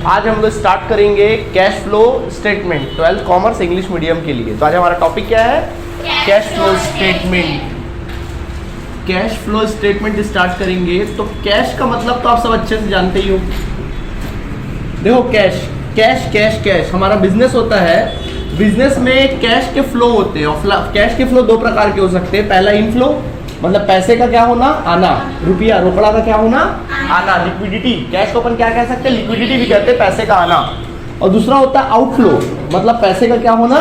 आज हम लोग स्टार्ट करेंगे cash flow statement 12th commerce English medium के लिए। तो आज हमारा टॉपिक क्या है? Cash flow statement. Cash flow statement start करेंगे। तो कैश का मतलब तो आप सब अच्छे से जानते ही हो। देखो कैश कैश कैश कैश हमारा बिजनेस होता है। बिजनेस में कैश के फ्लो होते हैं और कैश के फ्लो दो प्रकार के हो सकते हैं। पहला इनफ्लो, मतलब पैसे का क्या होना, आना, रुपया रोकड़ा का क्या होना, आना, लिक्विडिटी। कैश को अपन क्या कह सकते हैं? लिक्विडिटी भी कहते हैं, पैसे का आना। और दूसरा होता है आउटफ्लो, मतलब पैसे का क्या होना,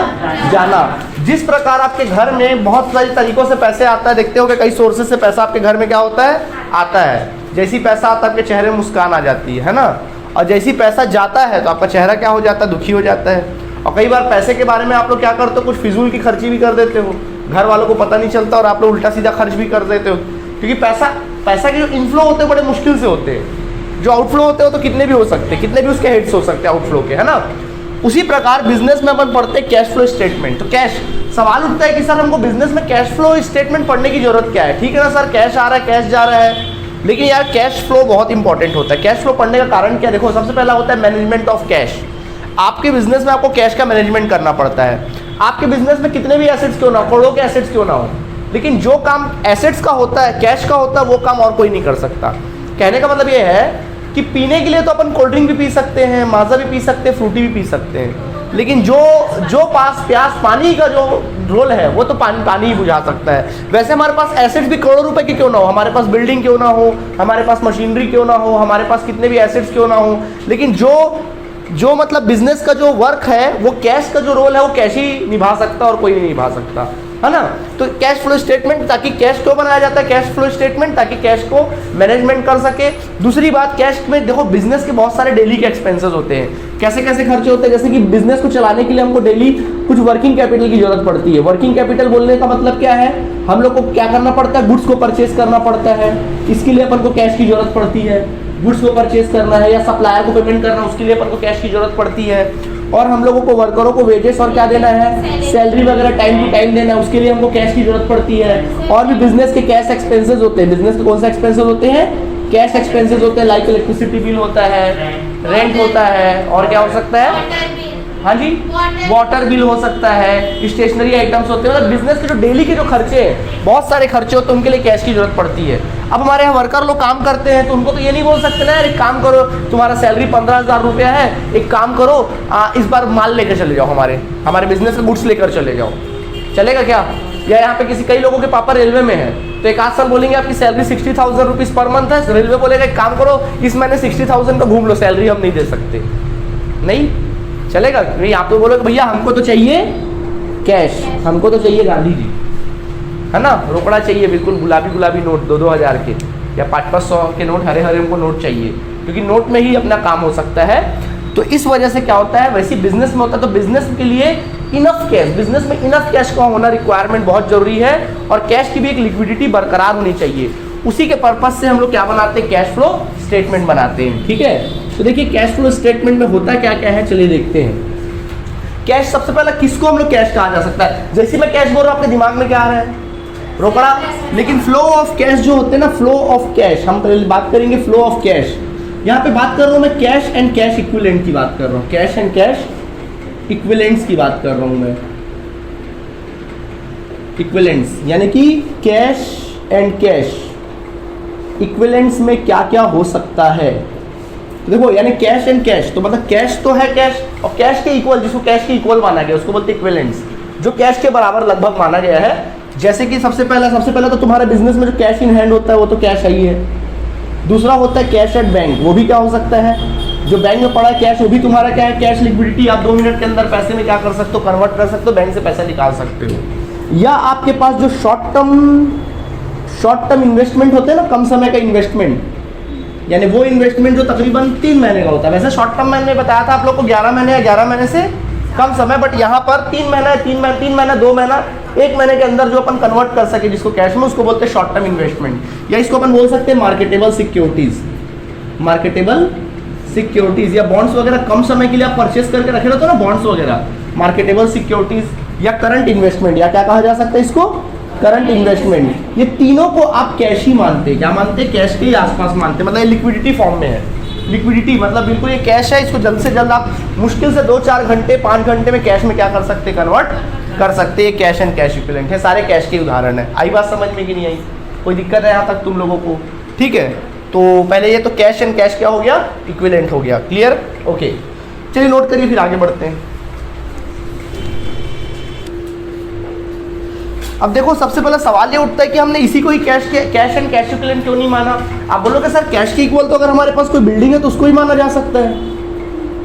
जाना। जिस प्रकार आपके घर में बहुत सारे तरीकों से पैसे आता है, देखते हो कि कई सोर्सेज से पैसा आपके घर में क्या होता है, आता है। जैसी पैसा आता है आपके चेहरे में मुस्कान आ जाती है ना। और जैसी पैसा जाता है तो आपका चेहरा क्या हो जाता है, दुखी हो जाता है। और कई बार पैसे के बारे में आप लोग क्या करते हो, कुछ फिजूल की खर्ची भी कर देते हो, घर वालों को पता नहीं चलता और आप लोग उल्टा सीधा खर्च भी कर देते हो। क्योंकि पैसा के जो इनफ्लो होते हैं बड़े मुश्किल से होते हैं, जो आउटफ्लो होते हो तो कितने भी हो सकते हैं, कितने भी उसके हेड्स हो सकते हैं आउटफ्लो के, है ना। उसी प्रकार बिजनेस में अपन पढ़ते हैं कैश फ्लो स्टेटमेंट। तो कैश, सवाल उठता है कि सर हमको बिजनेस में कैश फ्लो स्टेटमेंट पढ़ने की जरूरत क्या है? ठीक है ना सर, कैश आ रहा है, कैश जा रहा है, लेकिन यार कैश फ्लो बहुत इंपॉर्टेंट होता है। कैश फ्लो पढ़ने का कारण क्या? देखो सबसे पहला होता है मैनेजमेंट ऑफ कैश। आपके बिजनेस में आपको कैश का मैनेजमेंट करना पड़ता है। आपके बिजनेस में कितने भी एसेट्स क्यों ना हो, करोड़ों के एसेट्स क्यों ना हो, लेकिन जो काम एसेट्स का होता है, कैश का होता है, वो काम और कोई नहीं कर सकता। कहने का मतलब ये है कि पीने के लिए तो अपन कोल्ड ड्रिंक भी पी सकते हैं, माजा भी पी सकते हैं, फ्रूटी भी पी सकते हैं, लेकिन जो प्यास पानी का जो रोल है वो तो पानी ही बुझा सकता है। वैसे हमारे पास एसेट्स भी करोड़ों रुपए के क्यों ना हो, हमारे पास बिल्डिंग क्यों ना हो, हमारे पास मशीनरी क्यों ना हो, हमारे पास कितने भी एसेट्स क्यों ना हो, लेकिन जो मतलब बिजनेस का जो वर्क है, वो कैश का जो रोल है वो कैश ही निभा सकता और कोई नहीं निभा सकता, है ना। तो कैश फ्लो स्टेटमेंट, ताकि कैश क्यों बनाया जाता है? कैश फ्लो स्टेटमेंट ताकि कैश को मैनेजमेंट कर सके। दूसरी बात, कैश में देखो बिजनेस के बहुत सारे डेली के एक्सपेंसेस होते हैं। कैसे कैसे खर्चे होते हैं? जैसे कि बिजनेस को चलाने के लिए हमको डेली कुछ वर्किंग कैपिटल की जरूरत पड़ती है। वर्किंग कैपिटल बोलने का मतलब क्या है? हम लोग को क्या करना पड़ता है? गुड्स को परचेज करना पड़ता है, इसके लिए अपन को कैश की जरूरत पड़ती है। गुड्स को परचेज करना है या सप्लायर को पेमेंट करना, उसके लिए अपन को कैश की जरूरत पड़ती है। और हम लोगों को वर्करों को वेजेस और क्या देना है, सैलरी वगैरह टाइम टू टाइम देना है, उसके लिए हमको कैश की जरूरत पड़ती है। और भी बिजनेस के कैश एक्सपेंसेस होते हैं। बिजनेस के कौन से एक्सपेंसेस होते हैं? कैश एक्सपेंसेस होते हैं। लाइक इलेक्ट्रिसिटी बिल होता है, रेंट होता है, और क्या हो सकता है? हाँ जी, वाटर बिल हो सकता है, स्टेशनरी आइटम्स होते हैं। मतलब बिजनेस के जो डेली के जो खर्चे हैं, बहुत सारे खर्चे होते हैं, उनके लिए कैश की जरूरत पड़ती है। अब हमारे यहाँ वर्कर लोग काम करते हैं तो उनको तो ये नहीं बोल सकते ना यार एक काम करो, तुम्हारा सैलरी 15,000 रुपया है, एक काम करो इस बार माल लेकर चले जाओ, हमारे बिजनेस के गुड्स लेकर चले जाओ, चलेगा क्या? या यहाँ पे कई लोगों के पापा रेलवे में है तो एक आध साल बोलेंगे आपकी सैलरी 60,000 रुपीज़ पर मंथ है, रेलवे बोलेगा एक काम करो इस महीने 60,000 का घूम लो, सैलरी हम नहीं दे सकते, नहीं चलेगा। नहीं, आप तो बोलोगे भैया हमको तो चाहिए कैश, हमको तो चाहिए गांधी जी, है ना, रोकड़ा चाहिए, बिल्कुल गुलाबी नोट 2-2 हज़ार के या 500 के नोट, हरे हमको नोट चाहिए, क्योंकि नोट में ही अपना काम हो सकता है। तो इस वजह से क्या होता है, वैसे बिजनेस में होता है। तो बिजनेस के लिए इनफ कैश, बिजनेस में इनफ कैश का होना रिक्वायरमेंट बहुत जरूरी है, और कैश की भी एक लिक्विडिटी बरकरार होनी चाहिए। उसी के पर्पज से हम लोग क्या बनाते हैं, कैश फ्लो स्टेटमेंट बनाते हैं। ठीक है, तो देखिए कैश फ्लो स्टेटमेंट में होता क्या क्या है, चलिए देखते हैं। कैश, सबसे पहले किसको हम लोग कैश कहा जा सकता है? जैसे मैं कैश बोल रहा हूँ आपके दिमाग में क्या आ रहा है? रोकड़ा। लेकिन फ्लो ऑफ कैश जो होते हैं ना, फ्लो ऑफ कैश, हम पहले बात करेंगे फ्लो ऑफ कैश। यहाँ पे बात कर रहा हूँ मैं कैश एंड कैश इक्विवेलेंट की बात कर रहा हूँ, कैश एंड कैश इक्विवेलेंट्स की बात कर रहा हूँ मैं। इक्विवेलेंट्स यानी कि कैश एंड कैश इक्विवेलेंट्स में क्या क्या हो सकता है। देखो यानी कैश एंड कैश, तो मतलब कैश तो है कैश, और कैश के इक्वल, जिसको कैश के इक्वल माना गया उसको बोलते हैं इक्विवेलेंट्स, जो कैश के बराबर लगभग माना गया है। जैसे कि सबसे पहला तो तुम्हारे बिजनेस में जो कैश इन हैंड होता है वो तो कैश ही है। दूसरा होता है कैश एट बैंक, वो भी क्या हो सकता है, जो बैंक में पड़ा है कैश, वो भी तुम्हारा क्या है, कैश लिक्विडिटी। आप 2 मिनट के अंदर पैसे में क्या कर सकते हो, कन्वर्ट कर सकते हो, बैंक से पैसा निकाल सकते हो। या आपके पास जो शॉर्ट टर्म इन्वेस्टमेंट होते हैं ना, कम समय का इन्वेस्टमेंट, यानी वो इन्वेस्टमेंट जो तकरीबन 3 महीने का होता है। वैसे शॉर्ट टर्म मैंने बताया था आप लोग को 11 महीने या 11 महीने से कम समय, बट यहाँ पर 3 महीना, 3 महीना, 2 महीना, 1 महीने के अंदर जो अपन कन्वर्ट कर सके जिसको कैश में, उसको बोलते हैं शॉर्ट टर्म इन्वेस्टमेंट। या इसको अपन बोल सकते हैं मार्केटेबल सिक्योरिटीज या बॉन्ड्स वगैरह, कम समय के लिए आप परचेस करके रखे रहते हो ना बॉन्ड्स वगैरह, मार्केटेबल सिक्योरिटीज या करंट इन्वेस्टमेंट, या क्या कहा जा सकता है इसको, करंट इन्वेस्टमेंट, ये तीनों को आप कैश ही मानते हैं। क्या मानते हैं? कैश के ही आसपास मानते हैं, मतलब लिक्विडिटी फॉर्म में है। लिक्विडिटी मतलब बिल्कुल ये कैश है, इसको जल्द से जल्द आप मुश्किल से 2-4 घंटे 5 घंटे में कैश में क्या कर सकते हैं? कन्वर्ट कर सकते हैं। कैश एंड कैश इक्विवेलेंट है, सारे कैश के उदाहरण है। आई बात समझ में कि नहीं आई? कोई दिक्कत है यहाँ तक तुम लोगों को? ठीक है, तो पहले ये तो कैश एंड कैश क्या हो गया? इक्विवेलेंट हो गया। क्लियर? ओके, चलिए नोट करिए, फिर आगे बढ़ते हैं। अब देखो, सबसे पहला सवाल ये उठता है कि हमने इसी को ही कैश एंड कैश इक्विवेलेंट क्यों नहीं माना? आप बोलोगे सर कैश के इक्वल तो अगर हमारे पास कोई बिल्डिंग है तो उसको ही माना जा सकता है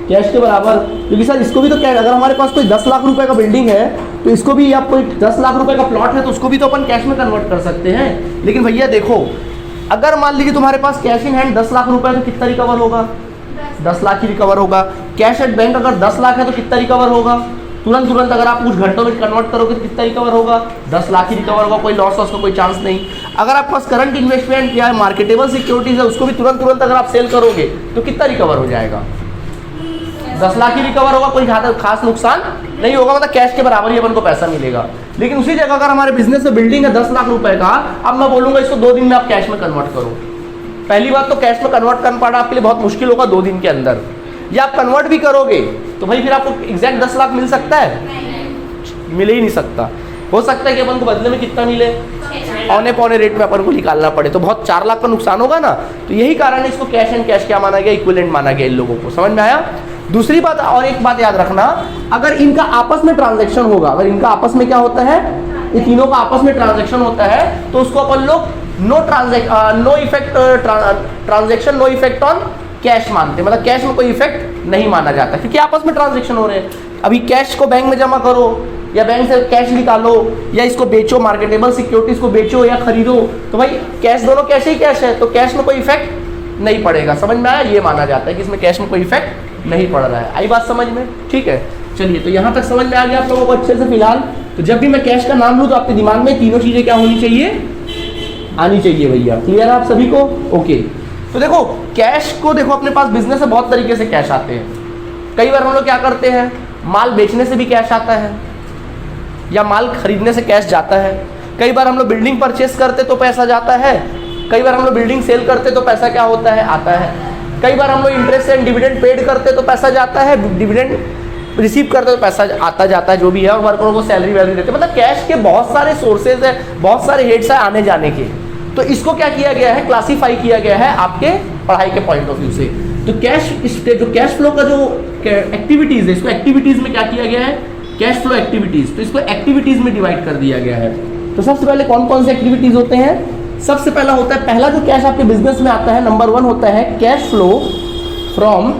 कैश के बराबर, क्योंकि सर इसको भी तो कैश, अगर हमारे पास कोई 10 लाख रुपए का बिल्डिंग है तो इसको भी, आप कोई 10 लाख रुपए का प्लॉट है तो उसको भी तो अपन कैश में कन्वर्ट कर सकते हैं। लेकिन भैया देखो, अगर मान लीजिए तुम्हारे पास कैश इन हैंड 10 लाख रुपए है तो कितना रिकवर होगा? 10 लाख ही रिकवर होगा। कैश एट बैंक अगर 10 लाख है तो कितना रिकवर होगा? तुरंत अगर आप कुछ घंटों में कन्वर्ट करोगे तो कितना रिकवर होगा? 10 लाख ही रिकवर होगा, कोई लॉस का कोई चांस नहीं। अगर आपके पास करंट इन्वेस्टमेंट या मार्केटेबल सिक्योरिटीज है, उसको भी तुरंत अगर आप सेल करोगे तो कितना रिकवर हो जाएगा? 10 लाख ही रिकवर होगा, कोई खास नुकसान नहीं होगा, मतलब कैश के बराबर ही अपन को पैसा मिलेगा। लेकिन उसी जगह अगर हमारे बिजनेस में बिल्डिंग है 10 लाख रुपए का, अब मैं बोलूंगा इसको 2 दिन में आप कैश में कन्वर्ट करो। पहली बात तो कैश में कन्वर्ट कर पाना आपके लिए बहुत मुश्किल होगा 2 दिन के अंदर, या आप कन्वर्ट भी करोगे तो भाई फिर आपको एग्जैक्ट 10 लाख मिल सकता है? मिल ही नहीं सकता। हो सकता है कि अपन को बदले में कितना मिले? औने रेट में अपन को निकालना पड़े, तो बहुत 4 लाख का नुकसान होगा ना। तो यही कारण है इसको कैश एंड कैश क्या माना गया? इक्विवेलेंट माना गया इन लोगों को। समझ में आया? दूसरी बात, और एक बात याद रखना, अगर इनका आपस में ट्रांजैक्शन होगा, अगर इनका आपस में क्या होता है, ये तीनों का आपस में ट्रांजैक्शन होता है, तो उसको अपन लोग नो इफेक्ट ऑन कैश मानते हैं, मतलब कैश में कोई इफेक्ट नहीं माना जाता, क्योंकि आपस में ट्रांजैक्शन हो रहे हैं। अभी कैश को बैंक में जमा करो या बैंक से कैश निकालो या इसको बेचो, मार्केटेबल सिक्योरिटीज को बेचो या खरीदो, तो भाई कैश, दोनों कैश ही कैश है, तो कैश में कोई इफेक्ट नहीं पड़ेगा। समझ में आया? ये माना जाता है कि इसमें कैश में कोई इफेक्ट नहीं पड़ रहा है। आई बात समझ में? ठीक है, चलिए, तो यहाँ तक समझ में आ गया आप लोगों को अच्छे से फिलहाल। तो जब भी मैं कैश का नाम लूँ तो आपके दिमाग में तीनों चीजें क्या होनी चाहिए? आनी चाहिए भैया। क्लियर है आप सभी को? ओके, तो देखो कैश को, देखो अपने पास बिजनेस से बहुत तरीके से कैश आते हैं। कई बार हम लोग क्या करते हैं, माल बेचने से भी कैश आता है या माल खरीदने से कैश जाता है। कई बार हम लोग बिल्डिंग परचेस करते तो पैसा जाता है, कई बार हम लोग बिल्डिंग सेल करते तो पैसा क्या होता है? आता है। कई बार हम लोग इंटरेस्ट एंड डिविडेंड पेड करते तो पैसा जाता है, डिविडेंड रिसीव करते तो पैसा आता जाता है जो भी है, और वर्करों को सैलरी वैलरी देते हैं। मतलब कैश के बहुत सारे सोर्सेज है, बहुत सारे हेड्स है आने जाने के। तो इसको क्या किया गया है? क्लासीफाई किया गया है आपके पढ़ाई के पॉइंट ऑफ व्यू से। तो कैश, जो कैश फ्लो का जो एक्टिविटीज है, इसको एक्टिविटीज में क्या किया गया है? Cash flow activities. तो इसको एक्टिविटीज में डिवाइड कर दिया गया है। तो सबसे पहले कौन कौन से एक्टिविटीज होते हैं? सबसे पहला होता है, पहला जो कैश आपके बिजनेस में आता है, नंबर 1 होता है cash flow from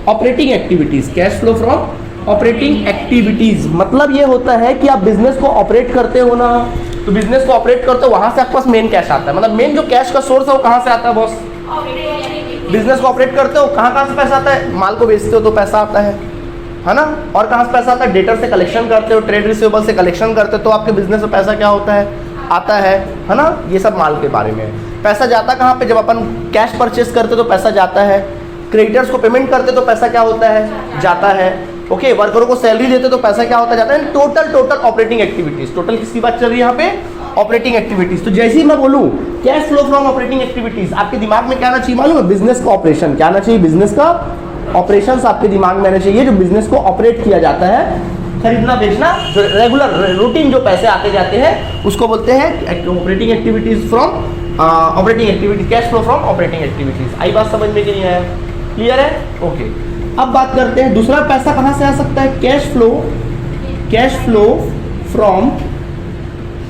operating activities. Cash flow from operating activities मतलब ये होता है कि आप बिजनेस को ऑपरेट करते हो ना, तो बिजनेस को ऑपरेट करते हो, वहां से आपके पास मेन कैश आता है। मतलब मेन जो कैश का सोर्स है वो कहां से आता है बॉस? बिजनेस को ऑपरेट करते हो, कहां से पैसा आता है? माल को बेचते हो तो पैसा आता है ना। और कहां से पैसा आता है? डेटर से कलेक्शन करते हो, ट्रेड रिसीवेबल से कलेक्शन करते हो, तो आपके बिजनेस में पैसा क्या होता है? आता है ना। ये सब माल के बारे में। पैसा जाता कहाँ पे? जब अपन कैश परचेस करते तो पैसा जाता है, क्रेडिटर्स को पेमेंट करते तो पैसा क्या होता है? जाता है। ओके, वर्करों को सैलरी देते तो पैसा क्या होता जाता है? Total operating activities. टोटल किसकी बात चल रही है यहाँ पे? Operating activities. तो जैसे ही मैं बोलूँ cash flow from operating activities, आपके दिमाग में क्या आना चाहिए मालूम है? बिजनेस का ऑपरेशन। क्या आना चाहिए? बिजनेस का ऑपरेशन आपके दिमाग में आना चाहिए, जो बिजनेस को ऑपरेट किया जाता है, खरीदना बेचना, जो रेगुलर रूटीन जो पैसे आते जाते हैं उसको बोलते हैं operating activities from operating activities. Cash flow from operating activities. आई बात समझ में कि नहीं आया? क्लियर है? ओके, अब बात करते हैं दूसरा पैसा कहां से आ सकता है? Cash flow from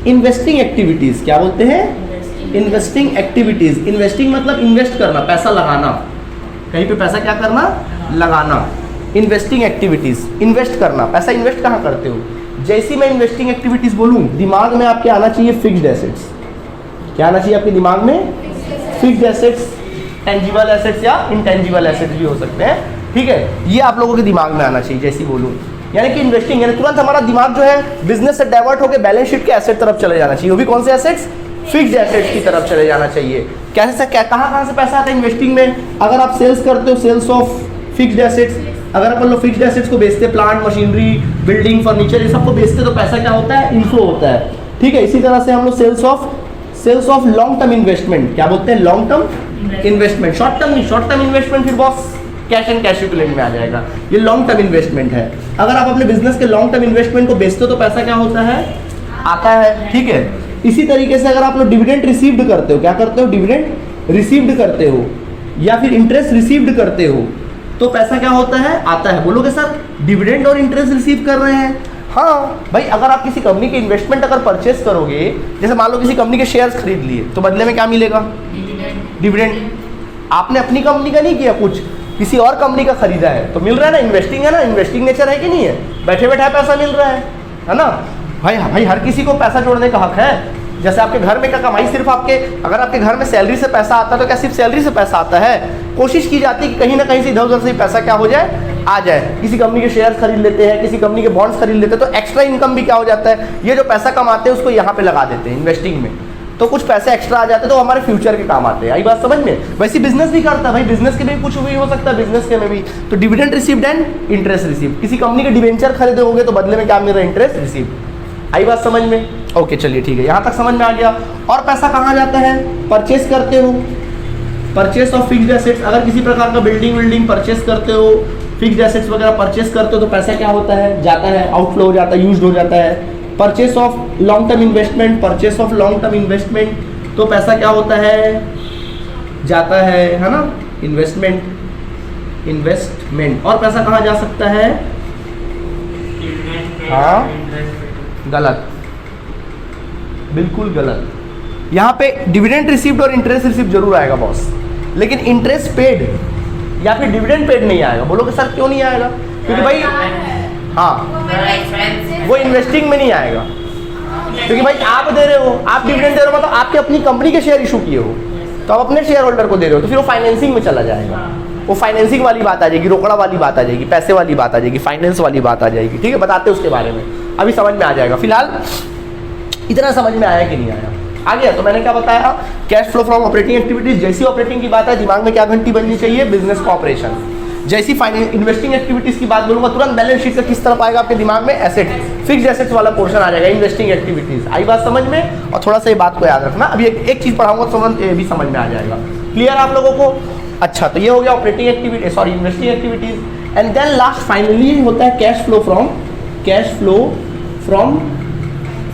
investing activities. क्या बोलते हैं? Investing activities. इन्वेस्टिंग मतलब इन्वेस्ट करना, पैसा लगाना, कहीं पे पैसा क्या करना? लगाना। इन्वेस्टिंग एक्टिविटीज, इन्वेस्ट करना। पैसा इन्वेस्ट कहाँ करते हो? जैसी मैं इन्वेस्टिंग एक्टिविटीज बोलूँ, दिमाग में आपके आना चाहिए फिक्स्ड एसेट्स। क्या आना चाहिए आपके दिमाग में? फिक्स्ड एसेट्स, टेंजिबल एसेट्स या इंटेंजिबल एसेट्स भी हो सकते हैं। ठीक है, ये आप लोगों के दिमाग में आना चाहिए जैसी बोलूँ। यानी कि इन्वेस्टिंग, यानी तुरंत हमारा दिमाग जो है बिजनेस से डाइवर्ट होकर बैलेंस शीट के एसेट तरफ चले जाना चाहिए। वो भी कौन से एसेट्स? फिक्स्ड एसेट्स की तरफ चले जाना चाहिए। कैसे, कहाँ से पैसा आता है इन्वेस्टिंग में? अगर आप सेल्स करते हो, सेल्स ऑफ फिक्स्ड एसेट्स। अगर अपन लोग फिक्स्ड एसेट्स को बेचते, प्लांट, मशीनरी, बिल्डिंग, फर्नीचर, ये सबको बेचते तो पैसा क्या होता है? इनफ्लो होता है। ठीक है। इसी तरह से हम लोग sales of long term investment, क्या बोलते हैं, long term investment, short term नहीं, शॉर्ट टर्म इन्वेस्टमेंट फिर बॉस कैश एंड कैश इक्विवेलेंट में आ जाएगा। ये लॉन्ग टर्म इन्वेस्टमेंट है। अगर आप अपने बिजनेस के लॉन्ग टर्म इन्वेस्टमेंट को बेचते हो तो पैसा क्या होता है, आता है, ठीक है। इसी तरीके से अगर आप लोग डिविडेंड रिसीव्ड करते हो, क्या करते हो, डिविडेंड रिसीव्ड करते हो या फिर इंटरेस्ट रिसीव्ड करते हो तो पैसा क्या होता है, आता है। बोलोगे सर डिविडेंड और इंटरेस्ट रिसीव कर रहे हैं, हाँ भाई। अगर आप किसी कंपनी के इन्वेस्टमेंट अगर परचेस करोगे, जैसे मान लो किसी कंपनी के शेयर्स खरीद लिए तो बदले में क्या मिलेगा, डिविडेंड। आपने अपनी कंपनी का नहीं किया, कुछ किसी और कंपनी का खरीदा है तो मिल रहा है ना, इन्वेस्टिंग है ना, इन्वेस्टिंग नेचर है कि नहीं है, बैठे बैठे पैसा मिल रहा है ना भाई। भाई हर किसी को पैसा जोड़ने का हक है। जैसे आपके घर में क्या कमाई सिर्फ आपके, अगर आपके घर में सैलरी से पैसा आता है तो क्या सिर्फ सैलरी से पैसा आता है, कोशिश की जाती है कि कहीं ना कहीं से इधर उधर से पैसा क्या हो जाए, आ जाए। किसी कंपनी के शेयर्स खरीद लेते हैं, किसी कंपनी के बॉन्ड्स खरीद लेते हैं तो एक्स्ट्रा इनकम भी क्या हो जाता है, ये जो पैसा कमाते हैं उसको यहाँ पे लगा देते हैं इन्वेस्टिंग में, तो कुछ पैसे एक्स्ट्रा आ जाते हैं तो हमारे फ्यूचर के काम आते हैं। आई बात समझ में। वैसे बिजनेस भी करता है भाई, बिजनेस के भी कुछ भी हो सकता है, बिजनेस के में भी तो dividend received and interest receive. किसी कंपनी के डिवेंचर खरीदे होंगे तो बदले में क्या मिल रहा है, इंटरेस्ट रिसीव। आई बात समझ में, ओके चलिए ठीक है, यहाँ तक समझ में आ गया। और पैसा कहाँ जाता है, परचेस करते हो, परचेस ऑफ फिक्स्ड एसेट्स। अगर किसी प्रकार का बिल्डिंग परचेस करते हो, फिक्स्ड एसेट्स वगैरह परचेस करते हो तो पैसा क्या होता है, जाता है, आउटफ्लो हो जाता है, यूज्ड हो जाता है। Purchase of long term investment, purchase of long term investment तो पैसा क्या होता है, जाता है ना, इन्वेस्टमेंट। और पैसा कहाँ जा सकता है, हाँ गलत, बिल्कुल गलत। यहाँ पे डिविडेंड रिसीव्ड और इंटरेस्ट रिसीव्ड जरूर आएगा बॉस, लेकिन इंटरेस्ट पेड या फिर डिविडेंड पेड नहीं आएगा। बोलोगे सर क्यों नहीं आएगा, क्योंकि भाई हाँ वो इन्वेस्टिंग में नहीं आएगा, क्योंकि भाई आप दे रहे हो, आप डिविडेंड दे रहे हो मतलब आपके अपनी कंपनी के शेयर इशू किए हो तो आप अपने शेयर होल्डर को दे रहे हो, तो फिर वो फाइनेंसिंग में चला जाएगा। वो फाइनेंसिंग वाली बात आ जाएगी, रोकड़ा वाली बात आ जाएगी, पैसे वाली बात आ जाएगी, फाइनेंस वाली बात आ जाएगी। ठीक है, बताते हैं उसके बारे में, अभी समझ में आ जाएगा। फिलहाल इतना समझ में आया कि नहीं आया, आ गया। तो मैंने क्या बताया, cash flow from operating activities. जैसी ऑपरेटिंग की बात है दिमाग में क्या घंटी बननी चाहिए, बिजनेस कॉपरेशन। जैसी इन्वेस्टिंग एक्टिविटीज की बात बोलूंगा तुरंत बैलेंस शीट का किस तरफ आएगा आपके दिमाग में, एसेट, फिक्स्ड एसेट्स वाला पोर्शन आ जाएगा, इन्वेस्टिंग एक्टिविटीज। आई बात समझ में। और थोड़ा सा ये बात को याद रखना, अभी एक चीज पढ़ाऊंगा तो तुरंत ये भी समझ में आ जाएगा। क्लियर आप लोगों को। अच्छा, तो ये हो गया operating activity, sorry investing activities. And then last finally होता है cash flow from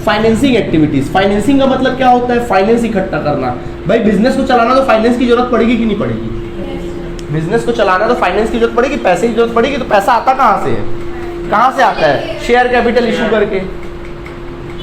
financing activities. Financing का मतलब क्या होता है, फाइनेंस इकट्ठा करना। भाई बिजनेस को चलाना तो फाइनेंस की जरूरत पड़ेगी कि नहीं पड़ेगी, बिजनेस को चलाना तो फाइनेंस की जरूरत पड़ेगी, पैसे की जरूरत पड़ेगी। तो पैसा आता कहाँ से है, कहाँ से आता है, शेयर कैपिटल इशू करके,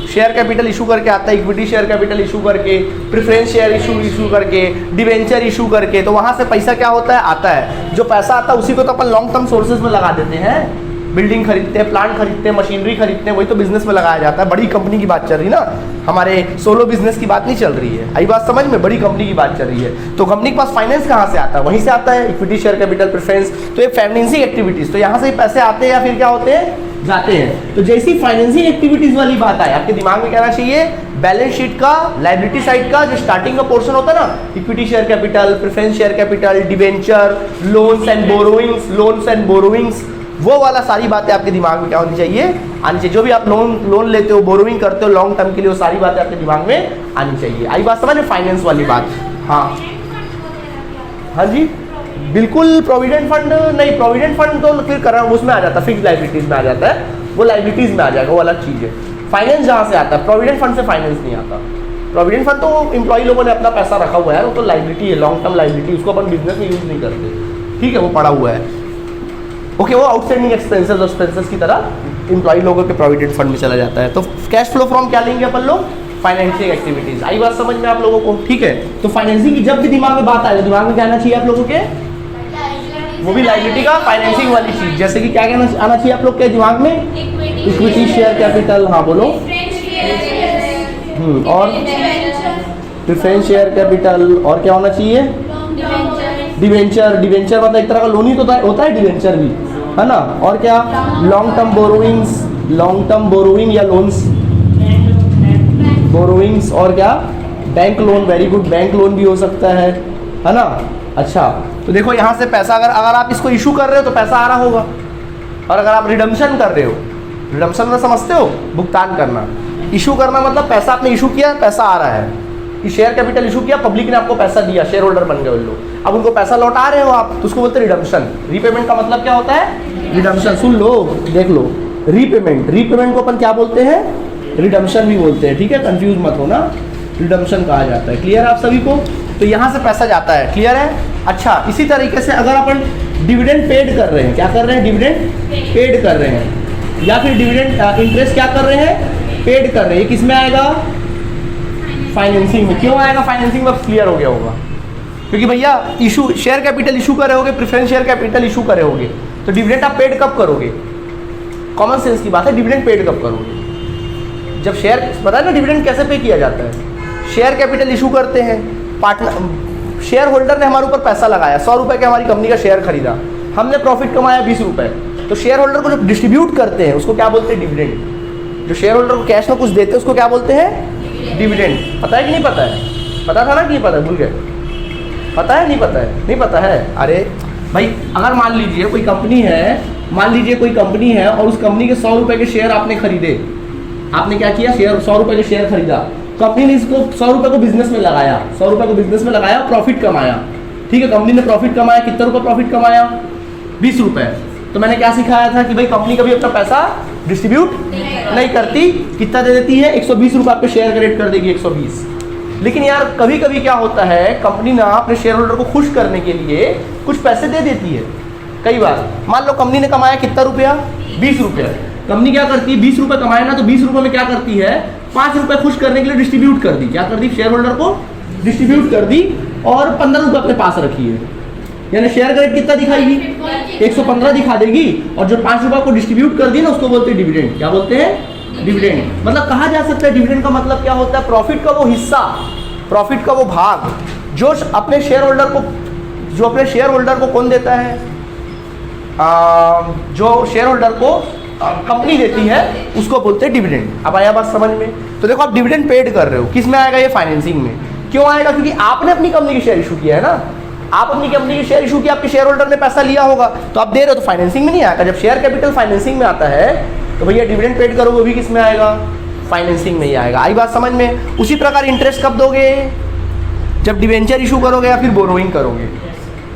शेयर कैपिटल इशू करके आता है, इक्विटी शेयर कैपिटल इशू करके, प्रेफरेंस शेयर इशू करके, डिवेंचर इशू करके। तो वहाँ से पैसा क्या होता है, आता है। जो पैसा आता है उसी को तो अपन लॉन्ग टर्म सोर्सेज में लगा देते हैं, बिल्डिंग खरीदते हैं, प्लांट खरीदते हैं, मशीनरी खरीदते हैं, वही तो बिजनेस में लगाया जाता है। बड़ी कंपनी की बात चल रही है ना, हमारे सोलो बिजनेस की बात नहीं चल रही है। आई बात समझ में, बड़ी कंपनी की बात चल रही है। तो कंपनी के पास फाइनेंस कहाँ से आता है, वहीं से आता है, इक्विटी शेयर कैपिटल प्रेफरेंस। तो ये फाइनेंसिंग एक्टिविटीज, तो यहाँ से पैसे आते हैं या फिर क्या होते हैं, जाते हैं। तो जैसी फाइनेंसिंग एक्टिविटीज वाली बात आए, आपके दिमाग में कहना चाहिए बैलेंस शीट का लायबिलिटी साइड का जो स्टार्टिंग का पोर्शन होता है ना, equity share capital, preference share capital, debenture, loans and borrowings, वो वाला सारी बातें आपके दिमाग में क्या होनी चाहिए, आनी चाहिए। जो भी आप लोन लेते हो, बोरोइंग करते हो लॉन्ग टर्म के लिए, वो सारी बातें आपके दिमाग में आनी चाहिए। आई बात समझ में, फाइनेंस वाली बात। हाँ जी बिल्कुल। प्रोविडेंट फंड नहीं, प्रोविडेंट फंड तो फिर करा उसमें आ जाता है, फिक्स लाइबिलिटीज में आ जाता है, वो लाइबिलिटीज में आ जाएगा, वो अलग चीज़ है। फाइनेंस जहाँ से आता है, प्रोविडेंट फंड से फाइनेंस नहीं आता। प्रोविडेंट फंड तो एम्प्लॉई लोगों ने अपना पैसा रखा हुआ है, वो तो लाइबिलिटी है, लॉन्ग टर्म लाइबिलिटी, उसको अपन बिजनेस में यूज नहीं करते। ठीक है, वो पड़ा हुआ है। ओके, वो आउटस्टैंडिंग एक्सपेंसेस की तरह एम्प्लॉई लोगों के प्रोविडेंट फंड में चला जाता है। तो कैश फ्लो फ्रॉम क्या लेंगे अपन लोग, फाइनेंशियल एक्टिविटीज। आई बात समझ में आप लोगों को। ठीक है, तो फाइनेंसिंग की जब भी दिमाग में बात आए तो दिमाग में क्या आना चाहिए आप लोगों के, वो भी लायबिलिटी का फाइनेंसिंग वाली चीज। जैसे कि क्या कहना आना चाहिए आप लोग के दिमाग में, इक्विटी शेयर कैपिटल, हाँ बोलो, और प्रेफरेंस शेयर कैपिटल, और क्या होना चाहिए, डिवेंचर मतलब एक तरह का लोन ही तो होता है डिवेंचर भी, है ना। और क्या, लॉन्ग टर्म बोरोइंग या लोन्स, बोरोइंग्स, और क्या, bank loan, very good, bank loan भी हो सकता है ना। अच्छा, तो देखो यहाँ से पैसा अगर आप इसको इशू कर रहे हो तो पैसा आ रहा होगा, और अगर आप रिडम्पशन कर रहे हो, रिडम्पशन में समझते हो, भुगतान करना, इशू करना मतलब पैसा आपने इशू किया, पैसा आ रहा है कि शेयर कैपिटल इशू किया, पब्लिक ने आपको पैसा दिया, शेयर होल्डर बन गए उन लोग, अब उनको पैसा लौटा रहे हो आप, तो उसको बोलते हैं रिडम्पशन। रीपेमेंट का मतलब क्या होता है? रिडम्पशन। सुन लो, देख लो, रीपेमेंट को अपन क्या बोलते हैं? रिडम्पशन भी बोलते हैं, ठीक है, कंफ्यूज मत होना, रिडम्पशन कहा जाता है। क्लियर है आप सभी को? तो यहाँ से पैसा जाता है, क्लियर है? अच्छा, इसी तरीके से अगर अपन डिविडेंड पेड कर रहे हैं, क्या कर रहे हैं? डिविडेंड पेड कर रहे हैं, या फिर डिविडेंड इंटरेस्ट क्या कर रहे हैं? पेड कर रहे हैं। किस में आएगा? फाइनेंसिंग में। क्यों आएगा फाइनेंसिंग में? क्लियर हो गया होगा, क्योंकि भैया इशू शेयर कैपिटल इशू करे होगे, प्रेफरेंस शेयर कैपिटल इशू करे होगे, तो डिविडेंड आप पेड कब करोगे? कॉमन सेंस की बात है, डिविडेंड पेड कब करोगे? जब शेयर, पता है ना डिविडेंड कैसे पे किया जाता है? शेयर कैपिटल इशू करते हैं, पार्टनर शेयर होल्डर ने हमारे ऊपर पैसा लगाया, 100 रुपये के हमारी कंपनी का शेयर खरीदा, हमने प्रॉफिट कमाया 20 रुपये, तो शेयर होल्डर को जो डिस्ट्रीब्यूट करते हैं उसको क्या बोलते हैं? डिविडेंड। जो शेयर होल्डर को कैश में कुछ देते हैं उसको क्या बोलते हैं? डिविडेंड। पता है कि नहीं पता है? पता था ना कि नहीं पता? भूल गए? पता है नहीं पता है? नहीं पता है? अरे भाई, अगर मान लीजिए कोई कंपनी है, और उस कंपनी के 100 रुपये के शेयर आपने खरीदे, आपने क्या किया? शेयर 100 रुपये के शेयर खरीदा, कंपनी ने इसको 100 रुपये को बिजनेस में लगाया, 100 रुपये को बिजनेस में लगाया, प्रॉफिट कमाया, ठीक है, कंपनी ने प्रॉफिट कमाया, कितना रुपये प्रॉफिट कमाया? 20 रुपये। तो मैंने क्या सिखाया था कि भाई कंपनी कभी अपना पैसा डिस्ट्रीब्यूट नहीं करती, कितना दे देती है? 120 रुपये आपके शेयर का रेट कर देगी, 120। लेकिन यार कभी कभी क्या होता है, कंपनी ना अपने शेयर होल्डर को खुश करने के लिए कुछ पैसे दे देती है। कई बार मान लो कंपनी ने कमाया कितना रुपया? 20 रुपये। कंपनी क्या करती है? 20 रुपये कमाए ना, तो 20 रुपये में क्या करती है? 5 रुपये खुश करने के लिए डिस्ट्रीब्यूट कर दी। क्या कर दी? शेयर होल्डर को डिस्ट्रीब्यूट कर दी, और 15 रुपये अपने पास रखी है, यानी शेयर का रेट कितना दिखाएगी? 115 दिखा देगी, और जो 5 रुपये को डिस्ट्रीब्यूट कर दी ना, उसको बोलते हैं डिविडेंड। क्या बोलते हैं? डिविडेंड। मतलब कहा जा सकता है डिविडेंड का मतलब क्या होता है? प्रॉफिट का वो हिस्सा, प्रॉफिट का वो भाग जो अपने शेयर होल्डर को कौन देता है? जो शेयर होल्डर को कंपनी देती है, उसको बोलते हैं डिविडेंड। अब आया बात समझ में? तो देखो, आप डिविडेंड पेड कर रहे हो, किस में आएगा? ये फाइनेंसिंग में। क्यों आएगा? क्योंकि आपने अपनी कंपनी के शेयर इशू किया है ना, आप अपनी कंपनी के शेयर इशू किया, आपके शेयर होल्डर ने पैसा लिया होगा, तो आप दे रहे हो, तो फाइनेंसिंग में नहीं आएगा। जब शेयर कैपिटल फाइनेंसिंग में आता है, तो भैया डिविडेंड पेड करोगे, वो भी किस में आएगा? फाइनेंसिंग में ही आएगा। आई बात समझ में? उसी प्रकार इंटरेस्ट कब दोगे? जब डिवेंचर इशू करोगे या फिर बोरोइंग करोगे,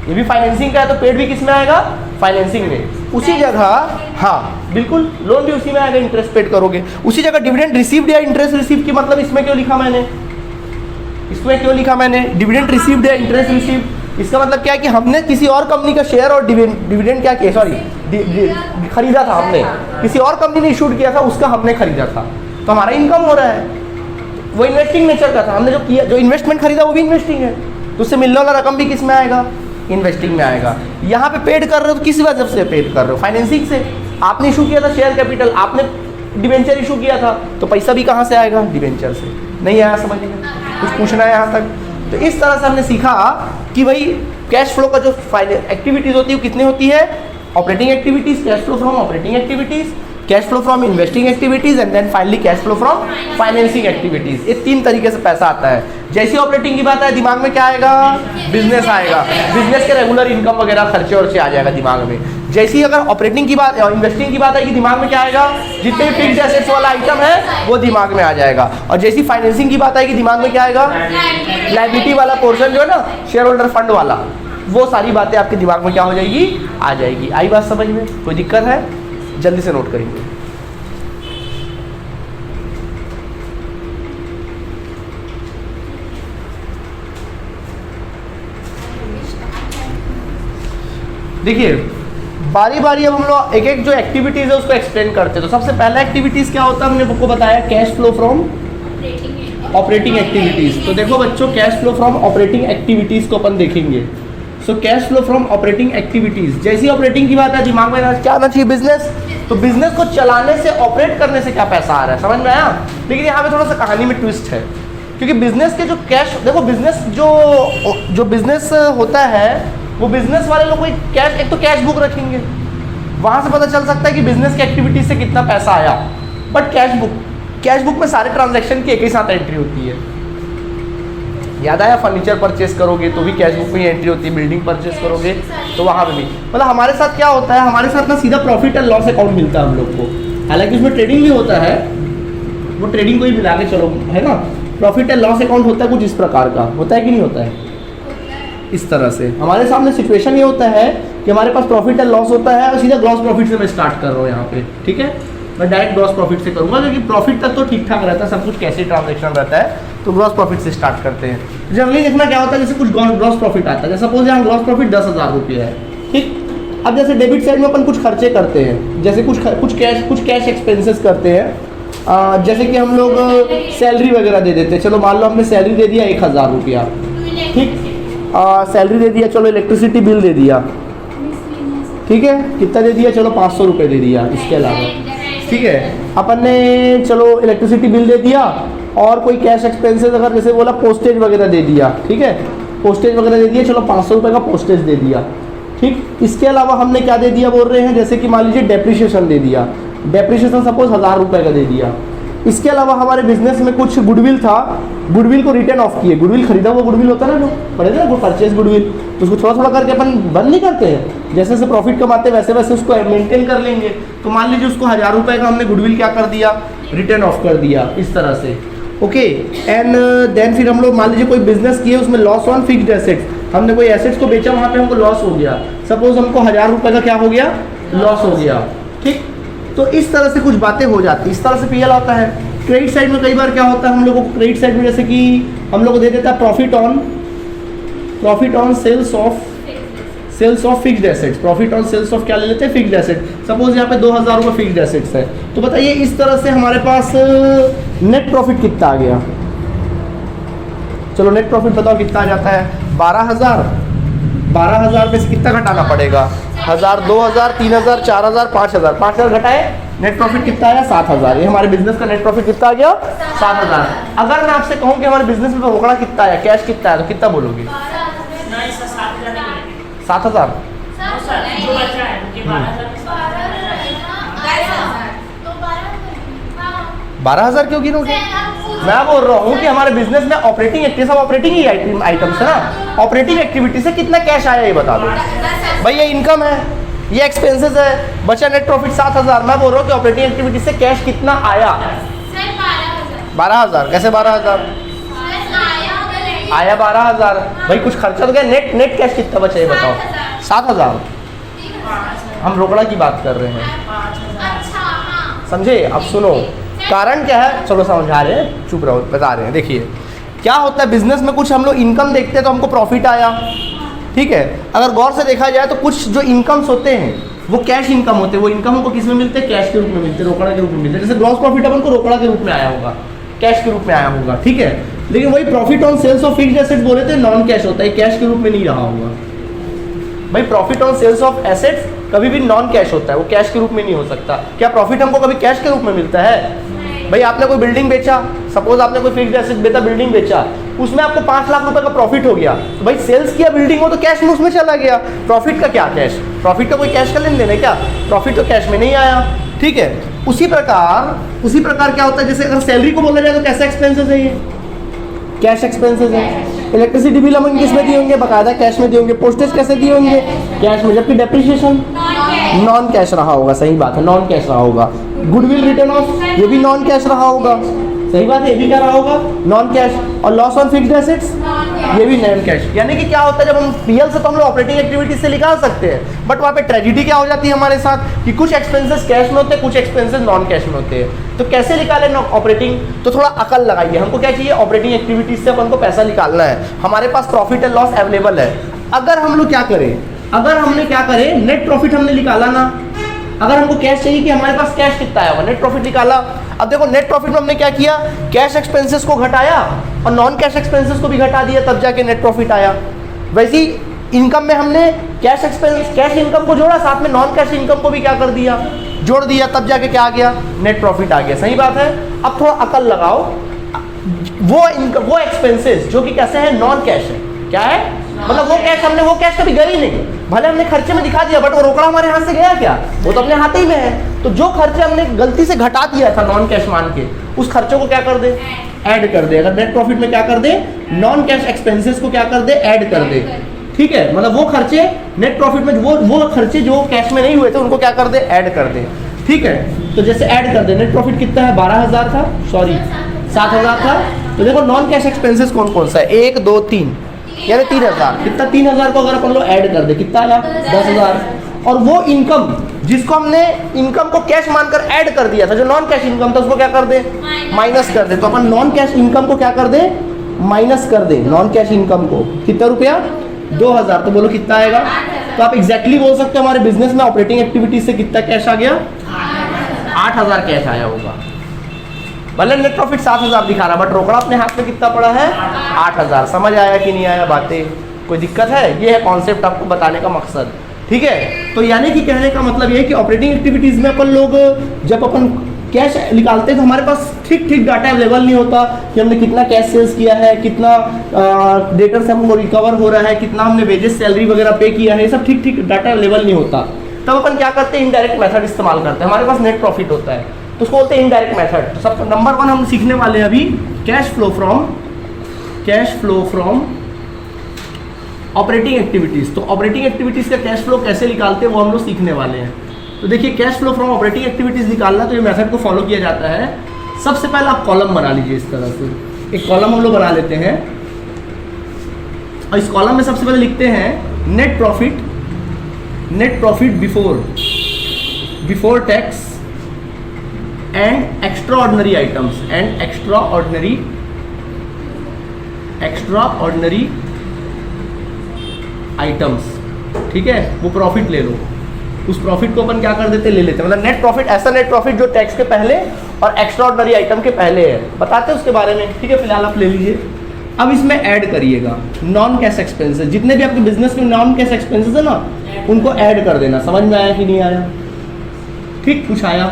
ये भी फाइनेंसिंग का है, तो पेड भी किस में आएगा? फाइनेंसिंग में। उसी जगह, हाँ बिल्कुल, लोन भी उसी में आएगा, इंटरेस्ट पेड करोगे। उसी जगह डिविडेंड रिसीव्ड या इंटरेस्ट रिसीव्ड की मतलब इसमें क्यों लिखा मैंने? डिविडेंड रिसीव्ड या इंटरेस्ट रिसीव्ड, इसका मतलब क्या है कि हमने किसी और कंपनी का शेयर और डिविडेंड क्या किया, सॉरी खरीदा था, हमने किसी और कंपनी ने इशूड किया था, उसका हमने खरीदा था, तो हमारा इनकम हो रहा है। वो इन्वेस्टिंग नेचर का था, हमने जो किया, जो इन्वेस्टमेंट खरीदा वो भी इन्वेस्टिंग है, तो उससे मिलने वाला रकम भी किस में आएगा? इन्वेस्टिंग में आएगा। यहाँ पे पेड कर रहे हो तो किस वजह से पेड कर रहे हो? फाइनेंसिंग से। आपने इशू किया था शेयर कैपिटल, आपने डिवेंचर इशू किया था, तो पैसा भी कहाँ से आएगा? डिवेंचर से। नहीं आया समझ में? कुछ पूछना है यहाँ तक? तो इस तरह से हमने सीखा कि भाई कैश फ्लो का जो एक्टिविटीज़ होती है वो कितनी होती है? Operating activities, cash flow from operating activities, cash flow from investing activities, and then finally cash flow from financing activities. ये 3 तरीके से पैसा आता है। जैसी ऑपरेटिंग की बात है, दिमाग में क्या आएगा? बिजनेस आएगा, बिजनेस के रेगुलर इनकम वगैरह खर्चे वर्चे आ जाएगा दिमाग में। जैसी अगर ऑपरेटिंग की बात, इन्वेस्टिंग की बात आएगी, दिमाग में क्या आएगा? जितने भी फिक्स्ड एसेट्स वाला आइटम है वो दिमाग में आ जाएगा। और जैसी फाइनेंसिंग की बात आएगी, दिमाग में क्या आएगा? लायबिलिटी वाला पोर्शन जो है ना, शेयर होल्डर फंड वाला, वो सारी बातें आपके दिमाग में क्या हो जाएगी? आ जाएगी। आई बात समझ में? कोई दिक्कत है? जल्दी से नोट करेंगे। देखिए, बारी बारी अब हम लोग एक एक जो एक्टिविटीज है उसको एक्सप्लेन करते हैं। तो सबसे पहला एक्टिविटीज क्या होता है, हमने आपको बताया cash flow from operating activities. तो देखो बच्चों, cash flow from operating activities को अपन देखेंगे। So cash flow from operating activities, जैसी ऑपरेटिंग की बात है, दिमाग में क्या आना चाहिए? बिजनेस। तो बिजनेस को चलाने से, ऑपरेट करने से क्या पैसा आ रहा है, समझ में आया? लेकिन यहाँ पे थोड़ा सा कहानी में ट्विस्ट है, क्योंकि बिजनेस के जो कैश, देखो बिजनेस जो बिजनेस होता है, वो बिजनेस वाले लोग कोई कैश, एक तो कैश बुक रखेंगे, वहाँ से पता चल सकता है कि बिजनेस की एक्टिविटीज से कितना पैसा आया। बट कैश बुक में सारे ट्रांजैक्शन की एक ही साथ एंट्री होती है। याद आया, फर्नीचर परचेस करोगे तो भी कैश बुक में ही एंट्री होती है, बिल्डिंग परचेस करोगे तो वहाँ पे भी। मतलब हमारे साथ क्या होता है, हमारे साथ ना सीधा प्रॉफिट एंड लॉस अकाउंट मिलता है हम लोग को। हालांकि उसमें ट्रेडिंग भी होता है, वो ट्रेडिंग को ही मिला के चलो, है ना। प्रॉफिट एंड लॉस अकाउंट होता है कुछ इस प्रकार का, होता है कि नहीं होता है? इस तरह से हमारे सामने सिचुएशन ये होता है कि हमारे पास प्रॉफिट एंड लॉस होता है और सीधा ग्रॉस प्रॉफिट से मैं स्टार्ट कर रहा हूँ यहाँ पे, ठीक है। मैं डायरेक्ट ग्रॉस प्रॉफिट से करूँगा क्योंकि प्रॉफिट तक तो ठीक ठाक रहता है, सब कुछ कैसे ट्रांजेक्शन रहता है, तो ग्रॉस प्रॉफिट से स्टार्ट करते हैं। जनरली देखना क्या होता है, जैसे कुछ ग्रॉस प्रॉफिट आता है, जैसे सपोज यहाँ ग्रॉस प्रॉफिट 10,000 रुपये है, ठीक। अब जैसे डेबिट साइड में अपन कुछ खर्चे करते हैं, जैसे कुछ कैश एक्सपेंसेस करते हैं, जैसे कि हम लोग सैलरी वगैरह दे देते हैं। चलो मान लो हमने सैलरी दे दिया 1,000 रुपया, ठीक। सैलरी दे दिया, चलो इलेक्ट्रिसिटी बिल दे दिया, ठीक है, कितना दे दिया, चलो 500 रुपये दे दिया। इसके अलावा ठीक है, अपन ने चलो इलेक्ट्रिसिटी बिल दे दिया और कोई कैश एक्सपेंसेस अगर जैसे बोला पोस्टेज वगैरह दे दिया, ठीक है, पोस्टेज वगैरह दे दिया, चलो 500 रुपये का पोस्टेज दे दिया, ठीक। इसके अलावा हमने क्या दे दिया बोल रहे हैं, जैसे कि मान लीजिए डेप्रिशिएशन दे दिया, डेप्रिशिएशन सपोज 1,000 रुपये का दे दिया। इसके अलावा हमारे बिजनेस में कुछ गुडविल था, गुडविल को रिटर्न ऑफ किए, गुडविल खरीदा हुआ गुडविल होता है ना, जो पड़े थे ना वो परचेज गुडविल, तो उसको थोड़ा थोड़ा करके अपन बंद नहीं करते हैं, जैसे जैसे प्रॉफिट कमाते हैं वैसे वैसे उसको मेंटेन कर लेंगे। तो मान लीजिए उसको 1,000 रुपये का हमने गुडविल क्या कर दिया, रिटर्न ऑफ कर दिया, इस तरह से, ओके। एंड देन फिर हम लोग मान लीजिए कोई बिजनेस किए, उसमें लॉस ऑन फिक्स्ड एसेट्स, हमने कोई एसेट्स को बेचा, वहाँ पे हमको लॉस हो गया, सपोज हमको 1,000 रुपये का क्या हो गया, लॉस हो गया, ठीक। तो इस तरह से कुछ बातें हो जाती, इस तरह से पीएल आता है। क्रेडिट साइड में कई बार क्या होता है हम लोगों को, क्रेडिट साइड में जैसे कि हम लोग को दे देता है profit on sales of fixed assets, profit on sales of क्या ले लेते हैं, फिक्स्ड एसेट। सपोज यहाँ पे 2,000 रुपये फिक्स्ड एसेट्स है, तो बताइए इस तरह से हमारे पास नेट प्रॉफिट कितना आ गया, चलो नेट प्रॉफिट बताओ कितना आ जाता है, 12,000 में से कितना घटाना पड़ेगा, 1,000, 2,000, 3,000, 4,000, 5,000, 5,000 घटाए, नेट प्रॉफिट कितना आया, 7,000। ये हमारे बिजनेस का नेट प्रॉफिट कितना आ गया, 7,000। अगर मैं आपसे कहूँ कि हमारे बिजनेस में रोकड़ा कितना आया, कैश कितना आया, तो कितना बोलोगे, 7,000। 12,000 क्यों गिनोगे? मैं बोल रहा हूँ कि हमारे बिजनेस में ऑपरेटिंग एक्टिविटी, सब ऑपरेटिंग ही आइटम्स है ना, ऑपरेटिंग एक्टिविटी से कितना कैश आया ये बता दो भाई। ये इनकम है, ये एक्सपेंसेस है, बचा नेट प्रॉफिट 7,000। मैं बोल रहा हूँ कि ऑपरेटिंग एक्टिविटी से कैश कितना आया, 12,000। कैसे 12,000 आया, 12,000 भाई, कुछ खर्चा तो गया, नेट कैश कितना बचा ये बताओ, 7,000। हम रोकड़ा की बात कर रहे हैं, समझे? अब सुनो कारण क्या है, चलो समझा रहे हैं, चुप रहो, बता रहे हैं। देखिए क्या होता है बिजनेस में, कुछ हम लोग इनकम देखते हैं तो हमको प्रॉफिट आया, ठीक है। अगर गौर से देखा जाए तो कुछ जो इनकम्स होते हैं वो कैश इनकम होते हैं, वो इनकम हमको किस में मिलते हैं, कैश के रूप में मिलते हैं, रोकड़ा के रूप में मिलते हैं। जैसे ग्रॉस प्रॉफिट अपन को रोकड़ा के रूप में आया होगा, कैश के रूप में आया होगा, ठीक है। लेकिन वही profit on sales of fixed assets बोले थे, नॉन कैश होता है, कैश के रूप में नहीं रहा होगा भाई। Profit on sales of assets कभी भी नॉन कैश होता है, वो कैश के रूप में नहीं हो सकता। क्या प्रॉफिट हमको कभी कैश के रूप में मिलता है भाई? आपने कोई बिल्डिंग बेचा, सपोज आपने कोई फिक्स्ड एसेट बेचा, बिल्डिंग बेचा, उसमें आपको 5 लाख रुपए का प्रॉफिट हो गया, तो भाई सेल्स किया बिल्डिंग हो तो कैश में उसमें चला गया। प्रॉफिट का क्या कैश, प्रॉफिट का कोई कैश का लेन देन है क्या? प्रॉफिट तो कैश में नहीं आया, ठीक है। उसी प्रकार क्या होता है, जैसे अगर सैलरी को बोला जाए तो कैसे एक्सपेंसेस है, ये कैश एक्सपेंसेस है। इलेक्ट्रिसिटी बिल हम किस में दिए होंगे, बकायदा कैश में दिए होंगे। पोस्टेज कैसे दिए होंगे, कैश में, जबकि डेप्रिसिएशन नॉन कैश रहा होगा, सही बात है, नॉन कैश रहा होगा। गुडविल रिटर्न ऑफ ये भी नॉन कैश रहा होगा, सही बात है, ये भी क्या रहा होगा, नॉन कैश। और लॉस ऑन फिक्स्ड एसेट्स ये भी नॉन कैश। यानी कि क्या होता है, जब हम पीएल से तो हम लोग ऑपरेटिंग एक्टिविटीज से निकाल सकते हैं, बट वहाँ पे ट्रेजेडी क्या हो जाती है हमारे साथ कि कुछ एक्सपेंसेस कैश में होते हैं, कुछ एक्सपेंसेस नॉन कैश में होते हैं। तो कैसे निकालें ऑपरेटिंग, तो थोड़ा अकल लगाइए। हमको क्या चाहिए, ऑपरेटिंग एक्टिविटीज से अपन को पैसा निकालना है, हमारे पास प्रॉफिट एंड लॉस अवेलेबल है। अगर हम लोग क्या करें, अगर हमने क्या करें, नेट प्रॉफिट हमने निकाला ना, अगर हमको कैश चाहिए कि हमारे पास कैश कितना आया होगा, नेट प्रॉफिट निकाला। अब देखो नेट प्रॉफिट में हमने क्या किया, कैश एक्सपेंसेस को घटाया और नॉन कैश एक्सपेंसेस को भी घटा दिया, तब जाके नेट प्रॉफिट आया। वैसे ही इनकम में हमने कैश इनकम को जोड़ा, साथ में नॉन कैश इनकम को भी क्या कर दिया, जोड़ दिया, तब जाके क्या आ गया, नेट प्रॉफिट आ गया। सही बात है। अब थोड़ा अकल लगाओ, वो एक्सपेंसेस जो कि कैसे है, नॉन कैश है, क्या है, मतलब वो कैश कभी गई नहीं, भले हमने खर्चे में दिखा दिया, बट वो रोकड़ा हमारे हाथ से गया क्या, वो तो अपने हाथ ही में है। तो जो खर्चे हमने गलती से घटा दिया था नॉन कैश मान के, उस खर्चों को क्या कर दे, ऐड कर दे। अगर नेट प्रॉफिट में क्या कर दे, नॉन कैश एक्सपेंसेस को क्या कर दे, ऐड कर दे, ठीक है। मतलब वो खर्चे नेट प्रॉफिट में, वो खर्चे जो कैश में नहीं हुए थे उनको क्या कर दे, ऐड कर दे। ठीक है, तो जैसे ऐड कर दे, नेट प्रॉफिट कितना है, 12,000 था, सॉरी 7,000 था। तो देखो नॉन कैश एक्सपेंसेस कौन कौन सा है, 1 2 3, यानी 3,000। कितना, 3,000 को अगर अपन लोग ऐड कर दे कितना आया, 10,000। और वो इनकम जिसको हमने इनकम को कैश मानकर ऐड कर दिया था, जो नॉन कैश इनकम था, उसको क्या कर दे, माइनस कर दे। तो अपन नॉन कैश इनकम को क्या कर दे, माइनस कर दे। नॉन कैश इनकम को कितना रुपया, 2,000। तो बोलो कितना आएगा। तो आप एग्जैक्टली बोल सकते हो हमारे बिजनेस में ऑपरेटिंग एक्टिविटीज से कितना कैश आ गया, 8,000 कैश आया होगा। भले नेट प्रॉफिट 7,000 दिखा रहा, बट रोकड़ा अपने हाथ में कितना पड़ा है, 8,000। समझ आया कि नहीं आया बातें, कोई दिक्कत है? ये है कॉन्सेप्ट आपको बताने का मकसद, ठीक है। तो यानी कि कहने का मतलब ये है कि ऑपरेटिंग एक्टिविटीज में अपन लोग जब अपन कैश निकालते हैं तो हमारे पास ठीक ठीक डाटा अवेलेबल नहीं होता कि हमने कितना कैश सेल्स किया है, कितना डेटर से हमको रिकवर हो रहा है, कितना हमने वेजेस सैलरी वगैरह पे किया है, ये सब ठीक ठीक डाटा अवेलेबल नहीं होता। तब अपन क्या करते हैं, इनडायरेक्ट मेथड इस्तेमाल करते हैं। हमारे पास नेट प्रॉफिट होता है तो उसको बोलते हैं इनडायरेक्ट मेथड। तो सब नंबर 1 हम सीखने वाले हैं अभी cash flow from operating activities. तो ऑपरेटिंग एक्टिविटीज का कैश फ्लो कैसे निकालते हैं वो हम लोग सीखने वाले हैं। तो देखिए cash flow from operating activities निकालना, तो ये मेथड को फॉलो किया जाता है। सबसे पहले आप कॉलम बना लीजिए इस तरह से, एक कॉलम हम लोग बना लेते हैं और इस कॉलम में सबसे पहले लिखते हैं net profit before tax and extra ordinary items ठीक है। वो प्रॉफिट ले लो, उस प्रॉफिट को अपन क्या कर देते, ले लेते हैं। मतलब नेट प्रॉफिट, ऐसा नेट प्रॉफिट जो टैक्स के पहले और एक्स्ट्रा ऑर्डिनरी आइटम के पहले है, बताते हैं उसके बारे में, ठीक है। फिलहाल आप ले लीजिए। अब इसमें ऐड करिएगा नॉन कैश एक्सपेंसेस, जितने भी आपके बिजनेस में नॉन कैश एक्सपेंसेस है ना, उनको ऐड कर देना। समझ में आया कि नहीं आया, ठीक, कुछ आया।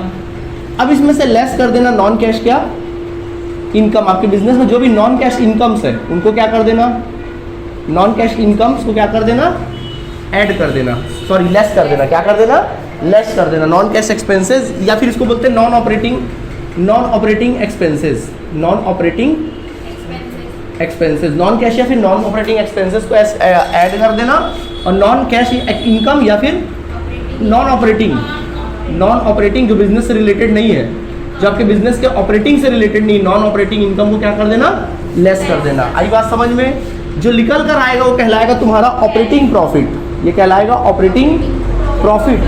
अब इसमें से लेस कर देना नॉन कैश क्या, इनकम। आपके बिजनेस में जो भी नॉन कैश इनकम्स है उनको क्या कर देना, नॉन कैश इनकम्स को क्या कर देना, ऐड कर देना, सॉरी लेस कर देना। क्या कर देना, लेस कर देना। नॉन कैश एक्सपेंसेस, या फिर इसको बोलते हैं non operating expenses, non cash या फिर नॉन ऑपरेटिंग एक्सपेंसेस को ऐड कर देना। और नॉन कैश इनकम या फिर नॉन ऑपरेटिंग जो बिजनेस से रिलेटेड नहीं है, जो आपके बिजनेस के ऑपरेटिंग से रिलेटेड नहीं, नॉन ऑपरेटिंग इनकम को क्या कर देना, लेस कर देना। आई बात समझ में? जो निकल कर आएगा वो कहलाएगा तुम्हारा ऑपरेटिंग प्रॉफिट। ये कहलाएगा operating profit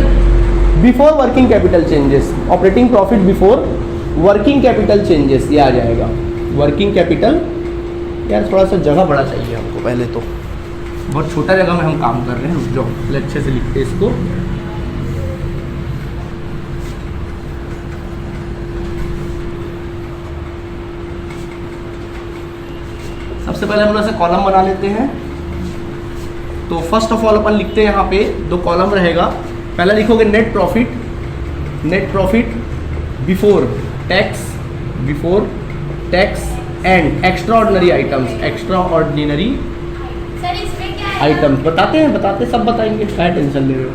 before working capital changes. Operating profit before working capital changes, ये आ जाएगा वर्किंग कैपिटल। यार थोड़ा सा जगह बड़ा चाहिए हमको, पहले तो बहुत छोटा जगह में हम काम कर रहे हैं। रुक जाओ, पहले अच्छे से लिखते हैं इसको। सबसे पहले हम लोग ऐसे कॉलम बना लेते हैं। तो फर्स्ट ऑफ ऑल अपन लिखते हैं, यहाँ पे 2 कॉलम रहेगा। पहला लिखोगे net profit before tax and extra ordinary items, बताते हैं, सब बताएंगे, क्या टेंशन ले रहे हो,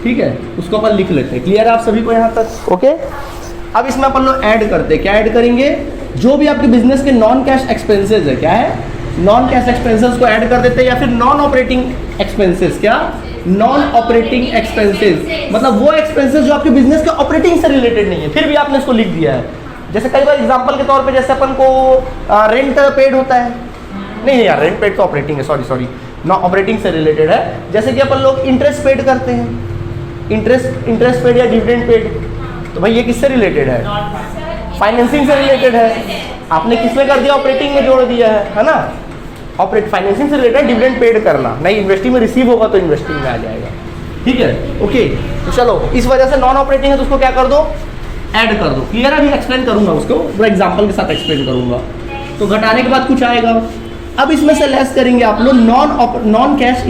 ठीक है। उसको अपन लिख लेते हैं। क्लियर है आप सभी को यहाँ तक, ओके। अब इसमें अपन लोग ऐड करते हैं, क्या ऐड करेंगे, जो भी आपके बिजनेस के नॉन कैश एक्सपेंसेस है, क्या है, नॉन कैश एक्सपेंसेस को ऐड कर देते हैं। या फिर नॉन ऑपरेटिंग एक्सपेंसेस, क्या, नॉन ऑपरेटिंग एक्सपेंसेस, मतलब वो एक्सपेंसेस जो आपके बिजनेस के ऑपरेटिंग से रिलेटेड नहीं है, फिर भी आपने इसको लिख दिया है। जैसे कई बार एग्जांपल के तौर पे, जैसे अपन को रेंट पेड होता है, नहीं यार रेंट पेड तो ऑपरेटिंग है, सॉरी नॉन ऑपरेटिंग से रिलेटेड है। जैसे कि अपन लोग इंटरेस्ट पेड करते हैं, इंटरेस्ट पेड या डिविडेंड पेड, तो भाई ये किससे रिलेटेड है, फाइनेंसिंग से रिलेटेड है। आपने किसमें कर दिया, ऑपरेटिंग में जोड़ दिया है ना। फाइनेंसिंग से रिलेटेड डिविडेंड पेड करना, नहीं इन्वेस्टिंग में रिसीव होगा तो इन्वेस्टिंग में आ जाएगा, ठीक है, ओके। तो चलो, इस वजह से नॉन ऑपरेटिंग है तो उसको क्या कर दो, ऐड कर दो। क्लियर है? अभी एक्सप्लेन करूंगा उसको, पूरा एग्जांपल के साथ एक्सप्लेन करूंगा। तो घटाने के बाद कुछ आएगा। अब इसमें से लेस करेंगे आप लोग नॉन कैश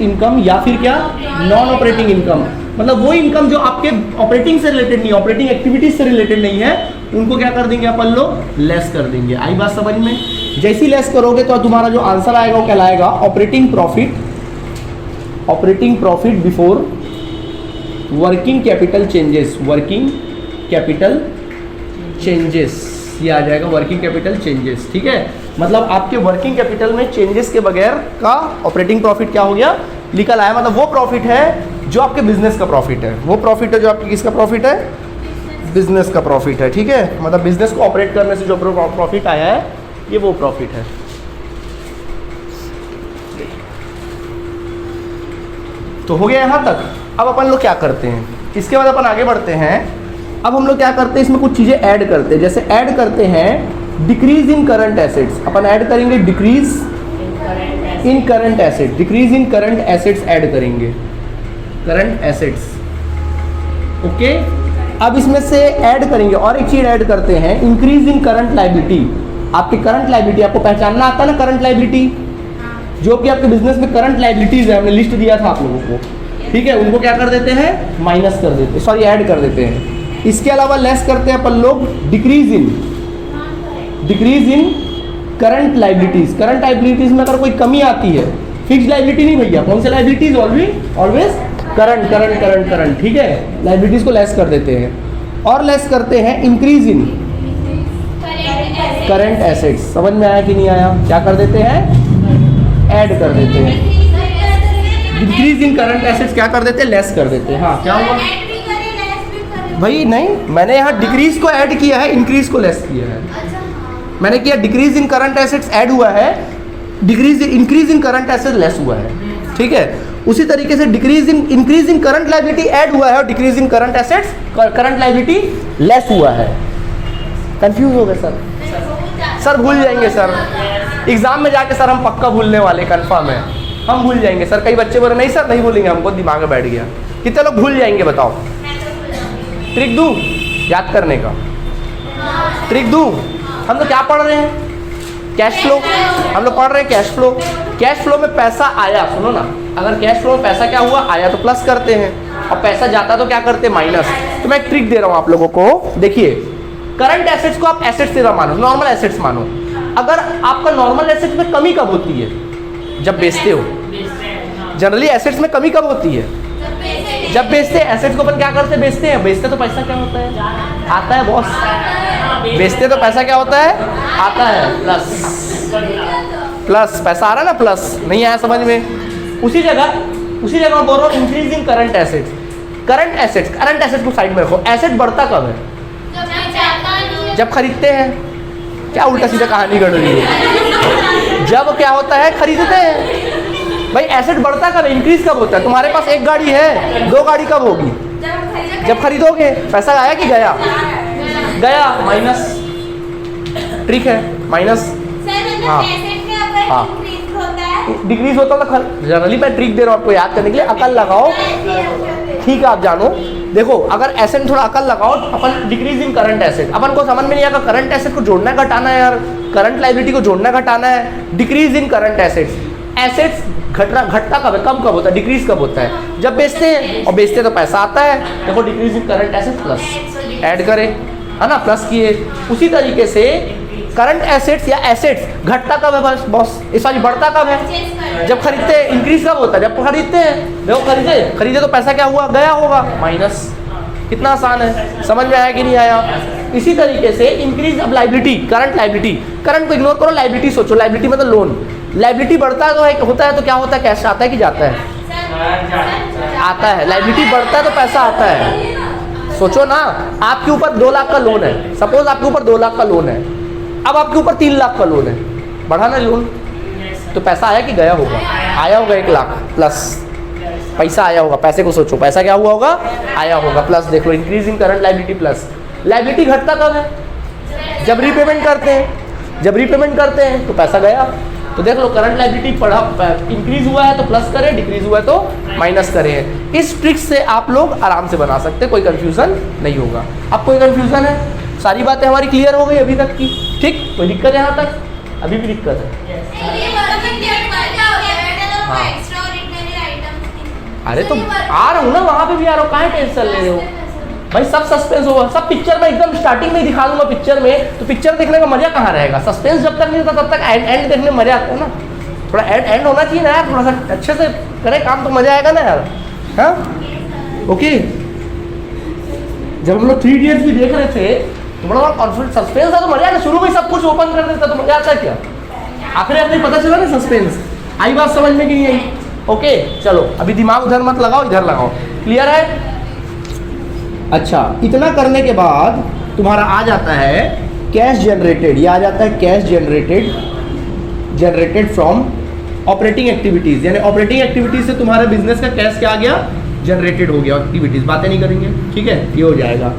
इनकम या फिर क्या, नॉन ऑपरेटिंग इनकम। मतलब वो इनकम जो आपके ऑपरेटिंग से रिलेटेड नहीं, ऑपरेटिंग एक्टिविटीज से रिलेटेड नहीं है, उनको क्या कर देंगे अपन लोग, लेस कर देंगे। आई बात समझ में? जैसी लेस करोगे तो तुम्हारा जो आंसर आएगा वो कहलाएगा operating profit before working capital changes, ये आ जाएगा वर्किंग कैपिटल चेंजेस, ठीक है। मतलब आपके वर्किंग कैपिटल में चेंजेस के बगैर का ऑपरेटिंग प्रॉफिट क्या हो गया, निकल आया, मतलब वो प्रॉफिट है जो आपके बिजनेस का प्रॉफिट है, वो प्रॉफिट है जो आपके किसका प्रॉफिट है, बिजनेस का प्रॉफिट है, ठीक है। मतलब बिजनेस को ऑपरेट करने से जो प्रॉफिट आया है ये वो प्रॉफिट है। तो हो गया यहाँ तक। अब अपन लोग क्या करते हैं, इसके बाद अपन आगे बढ़ते हैं। अब हम लोग क्या करते हैं, इसमें कुछ चीज़ें ऐड करते हैं। जैसे ऐड करते हैं डिक्रीज इन करंट एसेट्स, अपन ऐड करेंगे decrease in current assets, decrease in current assets add करेंगे, करंट एसेट्स, ओके। अब इसमें से ऐड करेंगे और एक चीज ऐड करते हैं इंक्रीज इन करंट लायबिलिटी। आपकी करंट लायबिलिटी आपको पहचानना आता है ना, करंट लायबिलिटी जो कि आपके बिजनेस में करंट लायबिलिटीज है, हमने लिस्ट दिया था आप लोगों को, ठीक है। उनको क्या कर देते हैं, माइनस कर देते हैं, सॉरी ऐड कर देते हैं। इसके अलावा लेस करते हैं अपन लोग decrease in current liabilities. Current liabilities में अगर कोई कमी आती है, फिक्स लायबिलिटी नहीं भैया, कौन से लायबिलिटीज, ऑलवेज करंट, ठीक है। लायबिलिटीज को लेस कर देते हैं। और लेस करते हैं इंक्रीज इन करंट एसेट्स। समझ में आया कि नहीं आया, क्या कर देते हैं, ऐड कर देते हैं। इंक्रीज इन करंट एसेट्स क्या कर देते हैं, लेस कर देते हैं। हाँ क्या हुआ भाई, नहीं मैंने यहाँ डिक्रीज को ऐड किया है, इंक्रीज को लेस किया है। मैंने किया decrease in current assets add हुआ है, increase in current assets less हुआ है, ठीक है। उसी तरीके से increase in current liability add हुआ है और decrease in current assets current liability less हुआ है। कंफ्यूज हो गए सर भूल जाएंगे सर, एग्जाम में जाके सर हम पक्का भूलने वाले, कंफर्म है हम भूल जाएंगे सर। कई बच्चे बोले नहीं सर नहीं भूलेंगे, हमको दिमाग में बैठ गया। कितने लोग भूल जाएंगे बताओ, ट्रिक दूं याद करने का, ट्रिक दूं। हम लोग क्या पढ़ रहे हैं, कैश फ्लो, हम लोग पढ़ रहे हैं कैश फ्लो। कैश फ्लो में पैसा आया, सुनो ना, अगर कैश फ्लो में पैसा क्या हुआ, आया तो प्लस करते हैं, और पैसा जाता तो क्या करते हैं, माइनस। तो मैं एक ट्रिक दे रहा हूं आप लोगों को, देखिए करंट एसेट्स को आप एसेट्स से मानो, नॉर्मल एसेट्स मानो। अगर आपका नॉर्मल एसेट्स में कमी कब होती है, जब बेचते हो। जनरली एसेट्स में कमी कब होती है, जब बेचते हैं। एसेट्स को अपन क्या करते हैं, बेचते हैं, बेचते तो पैसा क्या होता है, आता है बॉस, बेचते तो पैसा क्या होता है, आता है प्लस पैसा आ रहा है ना, प्लस नहीं आया समझ में। उसी जगह मैं बोल रहा हूँ increase in current assets. Current assets को साइड में रखो। एसेट बढ़ता कब है, जब खरीदते हैं। क्या उल्टा सीधा कहानी गढ़ रही है, जब क्या होता है, खरीदते हैं। भाई एसेट बढ़ता कब है, इंक्रीज कब होता है। तुम्हारे पास एक गाड़ी है, दो गाड़ी कब होगी, जब खरीदोगे। पैसा आया कि गया, गया, माइनस, ट्रिक है माइनस। हाँ हाँ डिक्रीज होता है तो जनरली मैं ट्रिक दे रहा हूँ आपको याद करने के लिए, अकल लगाओ, ठीक है आप जानो। देखो अगर एसेट थोड़ा अकल लगाओ, अपन डिक्रीज इन करंट एसेट, अपन को समझ में नहीं आएगा करंट एसेट को जोड़ना घटाना है यार, करंट लायबिलिटी को जोड़ना घटाना है। Decrease in current assets, assets घटता कब है, कब होता है, डिक्रीज कब होता है, जब बेचते हैं, और बेचते तो पैसा आता है। देखो decrease in current asset plus add करें, है ना, प्लस किए। उसी तरीके से करंट एसेट्स या एसेट्स घटता कब है बॉस, इस वाली बढ़ता कब है, जब खरीदते हैं। इंक्रीज कब होता है, जब खरीदते हैं। देखो खरीदे तो पैसा क्या हुआ, गया होगा, माइनस। कितना आसान है, समझ में आया कि नहीं आया। इसी तरीके से इंक्रीज अब लायबिलिटी, करंट लायबिलिटी, करंट को इग्नोर करो, लायबिलिटी सोचो। लायबिलिटी मतलब लोन। लायबिलिटी बढ़ता है तो होता है तो क्या होता है, कैश आता है कि जाता है, आता है। लायबिलिटी बढ़ता है तो पैसा आता है। सोचो ना, आपके ऊपर 2 लाख का लोन है, सपोज आपके ऊपर 2 लाख का लोन है, अब आपके ऊपर 3 लाख का लोन है, बढ़ा ना लोन, तो पैसा आया कि गया होगा, आया होगा 1 लाख प्लस पैसा आया होगा। पैसे को सोचो, पैसा क्या हुआ होगा, आया होगा, प्लस देख लो increase in current liability plus. Liability घटता कब है, जब रीपेमेंट करते हैं, जब रीपेमेंट करते हैं तो पैसा गया। तो देख लो करंट लायबिलिटी इंक्रीज हुआ है तो प्लस करें, डिक्रीज हुआ है तो माइनस करें। इस ट्रिक से आप लोग आराम से बना सकते हैं, कोई कंफ्यूजन नहीं होगा। अब कोई कंफ्यूजन है, सारी बातें हमारी क्लियर हो गई अभी तक की, ठीक, कोई दिक्कत है यहाँ तक, अभी भी दिक्कत है। हाँ अरे तो आ रहा हूँ ना, वहाँ पे भी आ रहा हूँ, काहे टेंशन ले रहे हो भाई, सब सस्पेंस होगा, सब पिक्चर में एकदम स्टार्टिंग में ही दिखा दूंगा पिक्चर में, तो पिक्चर देखने का मजा कहाँ रहेगा। सस्पेंस जब तक नहीं होता तब तक एंड देखने में मजा आता है ना, थोड़ा एंड होना चाहिए ना यार, थोड़ा सा अच्छे से करें काम तो मजा आएगा ना यार। हाँ ओके, जब हम लोग 3 इडियट्स भी देख रहे थे तो बड़ा कॉन्फिडेंस, सस्पेंस था तो मजा आया, शुरू में सब कुछ ओपन कर देता तो मजा आता है क्या, आखिर पता चला ना सस्पेंस। आई बात समझ में कि नहीं आई, ओके चलो अभी दिमाग उधर मत लगाओ, इधर लगाओ। क्लियर है? अच्छा, इतना करने के बाद तुम्हारा आ जाता है कैश जनरेटेड। ये आ जाता है cash generated from operating activities, यानी ऑपरेटिंग एक्टिविटीज से तुम्हारे बिजनेस का कैश क्या आ गया, जनरेटेड हो गया। एक्टिविटीज बातें नहीं करेंगे, ठीक है, ये हो जाएगा।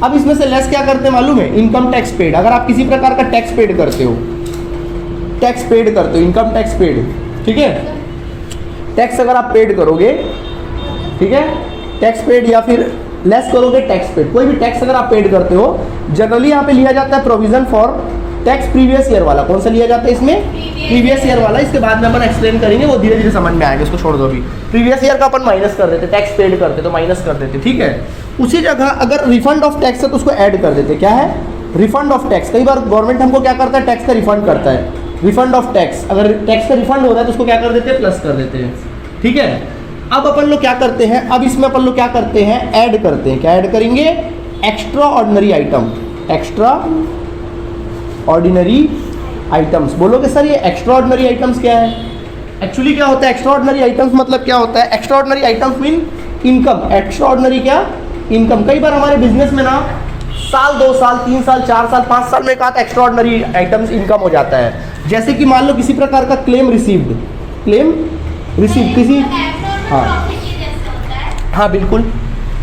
अब इसमें से लेस क्या करते हैं मालूम है? Income tax paid. अगर आप किसी प्रकार का टैक्स पेड करते हो, इनकम टैक्स पेड, ठीक है, टैक्स अगर आप पेड करोगे, ठीक है, टैक्स पेड या फिर लेस करोगे टैक्स पेड, कोई भी टैक्स अगर आप पेड करते हो, जनरली यहाँ पे लिया जाता है provision for tax previous year वाला। कौन सा लिया जाता है इसमें? प्रीवियस ईयर वाला। इसके बाद में अपन एक्सप्लेन करेंगे, वो धीरे धीरे समझ में आएगा, इसको छोड़ दो अभी। प्रीवियस ईयर का अपन माइनस कर देते, टैक्स पेड करते तो माइनस कर देते, ठीक है। उसी जगह अगर रिफंड ऑफ टैक्स है तो उसको ऐड कर देते। क्या है? Refund of tax. कई बार गवर्नमेंट हमको क्या करता है, टैक्स का रिफंड करता है, रिफंड ऑफ टैक्स। अगर टैक्स का रिफंड हो रहा है तो उसको क्या कर देते हैं, प्लस कर देते हैं, ठीक है। अब अपन लोग क्या करते हैं, अब इसमें अपन लोग क्या करते हैं, ऐड करते हैं। क्या ऐड करेंगे? Extra ordinary item, extra ordinary items. बोलोगे सर ये एक्स्ट्रा ऑर्डिनरी आइटम्स क्या है? एक्चुअली क्या होता है एक्स्ट्रा ऑर्डिनरी आइटम्स, मतलब क्या होता है? Extra ordinary items mean income. Extra ordinary क्या? इनकम। कई बार हमारे बिजनेस में ना साल, 2 साल, 3 साल, 4 साल, 5 साल में कहा एक्स्ट्रा ऑर्डिनरी आइटम्स इनकम हो जाता है। जैसे कि मान लो किसी प्रकार का क्लेम रिसीव्ड, किसी, हाँ बिल्कुल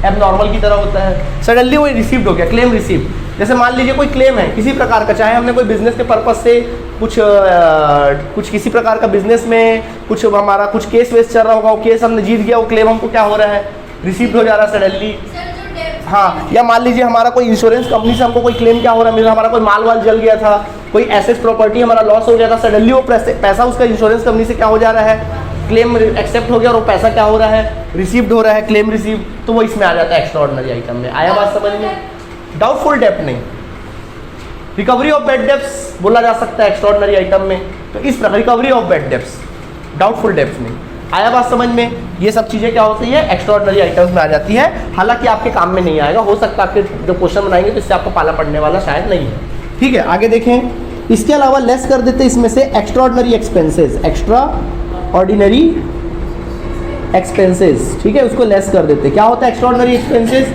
एबनॉर्मल की तरह होता है, सडनली वो रिसीव्ड हो गया, क्लेम रिसीव्ड। जैसे मान लीजिए कोई क्लेम है किसी प्रकार का, चाहे हमने कोई बिजनेस के पर्पस से कुछ किसी प्रकार का बिजनेस में कुछ हमारा कुछ केस वेस चल रहा होगा, वो केस हमने जीत गया, वो क्लेम हमको क्या हो रहा है, रिसीव्ड हो जा रहा है सडनली। हाँ, या मान लीजिए हमारा कोई इंश्योरेंस कंपनी से हमको कोई क्लेम क्या हो रहा है, हमारा कोई माल वाल जल गया था, कोई एसेट प्रॉपर्टी हमारा लॉस हो गया था, सडनली वो पैसा उसका इंश्योरेंस कंपनी से क्या हो जा रहा है, क्लेम एक्सेप्ट हो गया और वो पैसा क्या हो रहा है, रिसीव्ड हो रहा है, क्लेम रिसीव। तो वो इसमें आ जाता है एक्स्ट्रा ऑर्डिनरी आइटम में। आया बात समझ में? डाउटफुल डेब्ट नहीं, रिकवरी ऑफ बैड डेब्ट्स बोला जा सकता है एक्स्ट्रा ऑर्डिनरी आइटम में। तो इस प्रकार recovery of bad debts, doubtful debts नहीं। आया बात समझ में? ये सब चीजें क्या होती है, एक्स्ट्रा ऑर्डिनरी आइटम्स में आ जाती है। हालांकि आपके काम में नहीं आएगा, हो सकता है आपके जो क्वेश्चन बनाएंगे तो इससे आपको पाला पड़ने वाला शायद नहीं है, ठीक है। आगे देखें, इसके अलावा लेस कर देते इसमें से extra ordinary expenses, extra ordinary expenses, ठीक है, उसको लेस कर देते। क्या होता है extra ordinary expenses?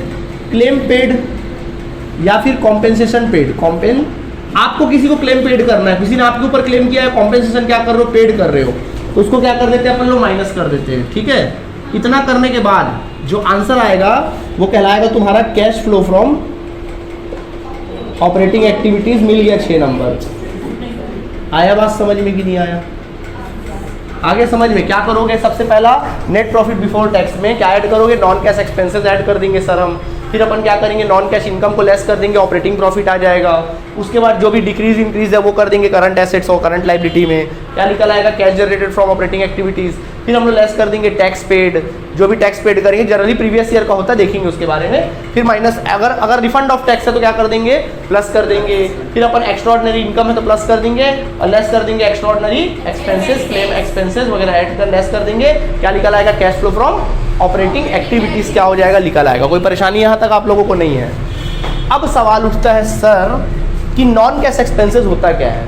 Claim paid या फिर कॉम्पेंसेशन पेड। आपको किसी को क्लेम पेड करना है, किसी ने आपके ऊपर क्लेम किया है, कॉम्पेंसेशन क्या कर रहे हो, पेड कर रहे हो, तो उसको क्या कर देते हैं अपन लोग, माइनस कर देते हैं, ठीक है। इतना करने के बाद जो आंसर आएगा वो कहलाएगा तुम्हारा cash flow from operating activities. मिल गया 6 नंबर। आया बात समझ में कि नहीं आया? आगे समझ में क्या करोगे? सबसे पहला नेट प्रॉफिट बिफोर टैक्स में क्या ऐड करोगे, नॉन कैश एक्सपेंसेस ऐड कर देंगे सर हम। फिर अपन क्या करेंगे, नॉन कैश इनकम को लेस कर देंगे, ऑपरेटिंग प्रॉफिट आ जाएगा। उसके बाद जो भी डिक्रीज इंक्रीज है वो कर देंगे करंट एसेट्स और करंट लायबिलिटी में। क्या निकल आएगा, cash generated from operating activities. फिर हम लोग लेस कर देंगे टैक्स पेड, जो भी टैक्स पेड करेंगे जनरली प्रीवियस ईयर का होता है, देखेंगे उसके बारे में। फिर माइनस, अगर रिफंड ऑफ टैक्स है तो क्या कर देंगे, प्लस कर देंगे। फिर अपन एक्स्ट्रा ऑर्डिनरी इनकम है तो प्लस कर देंगे और लेस कर देंगे extra ordinary expenses, claim expenses वगैरह ऐड कर लेस कर देंगे। क्या निकल आएगा, cash flow from operating activities क्या हो जाएगा, निकल आएगा। कोई परेशानी यहाँ तक आप लोगों को नहीं है? अब सवाल उठता है सर कि नॉन कैश एक्सपेंसेस होता क्या है।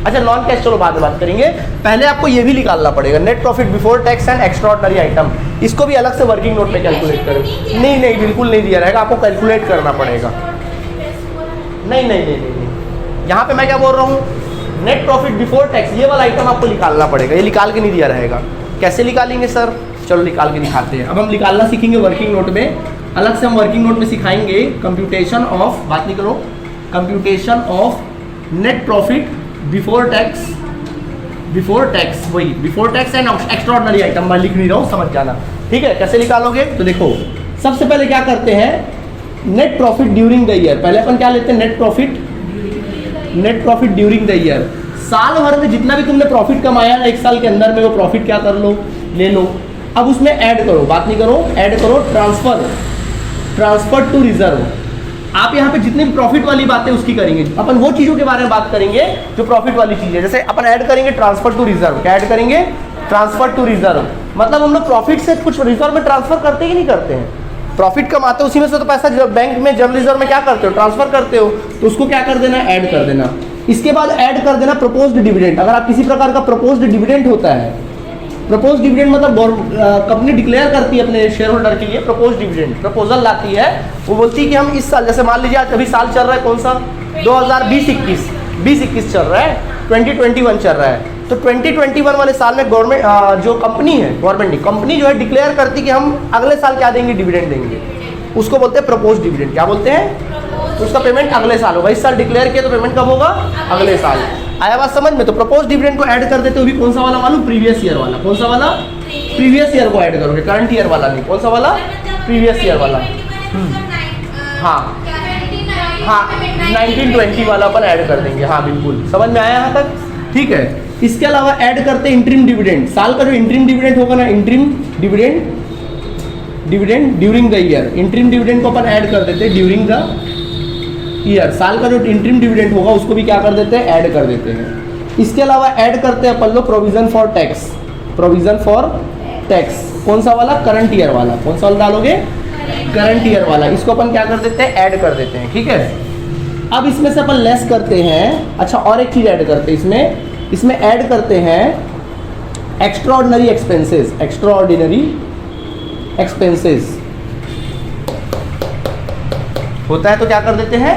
अच्छा, नॉन कैश चलो बाद में बात करेंगे, पहले आपको ये भी निकालना पड़ेगा, net profit before tax and extraordinary item. इसको भी अलग से वर्किंग नोट में कैलकुलेट करें। नहीं बिल्कुल नहीं दिया रहेगा, आपको कैलकुलेट करना पड़ेगा। नहीं, यहाँ पे मैं क्या बोल रहा हूँ, नेट प्रॉफिट बिफोर टैक्स ये वाला आइटम आपको निकालना पड़ेगा, ये निकाल के नहीं दिया रहेगा। कैसे निकालेंगे सर? चलो निकाल के दिखाते हैं। अब हम निकालना सीखेंगे वर्किंग नोट में, अलग से हम वर्किंग नोट में सिखाएंगे कंप्यूटेशन ऑफ, बात नहीं करो, computation of net profit before tax, वही before tax and extraordinary item. मैं लिख नहीं रहा हूँ, समझ जाना, ठीक है। कैसे निकालोगे तो देखो, सबसे पहले क्या करते हैं, net profit during the year. पहले अपन क्या लेते हैं, net profit during the year. साल भर में जितना भी तुमने प्रॉफिट कमाया है 1 साल के अंदर में, वो प्रॉफिट क्या कर लो, ले लो। अब उसमें ऐड करो, बात नहीं करो, ऐड करो ट्रांसफर टू रिजर्व। आप यहाँ पे जितनी भी प्रॉफिट वाली बातें उसकी करेंगे, अपन वो चीजों के बारे में बात करेंगे जो प्रॉफिट वाली चीज है। जैसे अपन ऐड करेंगे ट्रांसफर टू रिजर्व। क्या ऐड करेंगे, ट्रांसफर टू रिजर्व। मतलब हम लोग प्रॉफिट से कुछ रिजर्व में ट्रांसफर करते ही नहीं करते हैं, प्रॉफिट कमाते हो उसी में से तो पैसा बैंक में जनरल रिजर्व में क्या करते हो, ट्रांसफर करते हो, तो उसको क्या कर देना, ऐड कर देना। इसके बाद ऐड कर देना प्रपोज्ड डिविडेंड। अगर आप किसी प्रकार का प्रपोज्ड डिविडेंड होता है, प्रपोज डिविडेंड मतलब कंपनी डिक्लेयर करती है अपने शेयर होल्डर के लिए प्रपोज डिविडेंड, प्रपोजल लाती है, वो बोलती है कि हम इस साल, जैसे मान लीजिए आज अभी साल चल रहा है कौन सा 2020-21 चल रहा है, 2021 चल रहा है, तो 2021 वाले साल में गवर्नमेंट जो कंपनी है, गवर्नमेंट कंपनी जो है डिक्लेयर करती है कि हम अगले साल क्या देंगे, डिविडेंड देंगे, उसको बोलते हैं प्रपोज डिविडेंड। क्या बोलते हैं? उसका पेमेंट अगले साल होगा। इस साल डिक्लेयर किया तो पेमेंट कब होगा? अगले साल। आया बात समझ में? तो प्रपोज डिविडेंड को ऐड कर देते हो भी कौन सा वाला मालूम? प्रीवियस ईयर वाला। कौन सा वाला? प्रीवियस ईयर को ऐड करोगे, करंट ईयर वाला नहीं। कौन सा वाला? प्रीवियस ईयर वाला। हाँ हाँ 1920 वाला अपन ऐड कर देंगे। हाँ बिल्कुल समझ में आया यहाँ तक? ठीक है। इसके अलावा ऐड करते हैं इंटरिम डिविडेंड। साल का जो इंटरिम डिविडेंड होगा ना, interim dividend during the year, interim dividend को अपन ऐड कर देते हैं ड्यूरिंग द ईयर। साल का जो इंटरिम डिविडेंड होगा उसको भी क्या कर देते हैं? ऐड कर देते हैं। इसके अलावा ऐड करते हैं अपन लोग provision for tax. Provision for tax कौन सा वाला? करंट ईयर वाला। कौन सा वाला डालोगे? करंट ईयर वाला। इसको अपन क्या कर देते हैं? ऐड कर देते हैं। ठीक है। अब इसमें से अपन लेस करते हैं। अच्छा और एक चीज ऐड करते हैं इसमें ऐड करते हैं एक्स्ट्राऑर्डिनरी एक्सपेंसेस। एक्स्ट्राऑर्डिनरी एक्सपेंसेस होता है तो क्या कर देते हैं?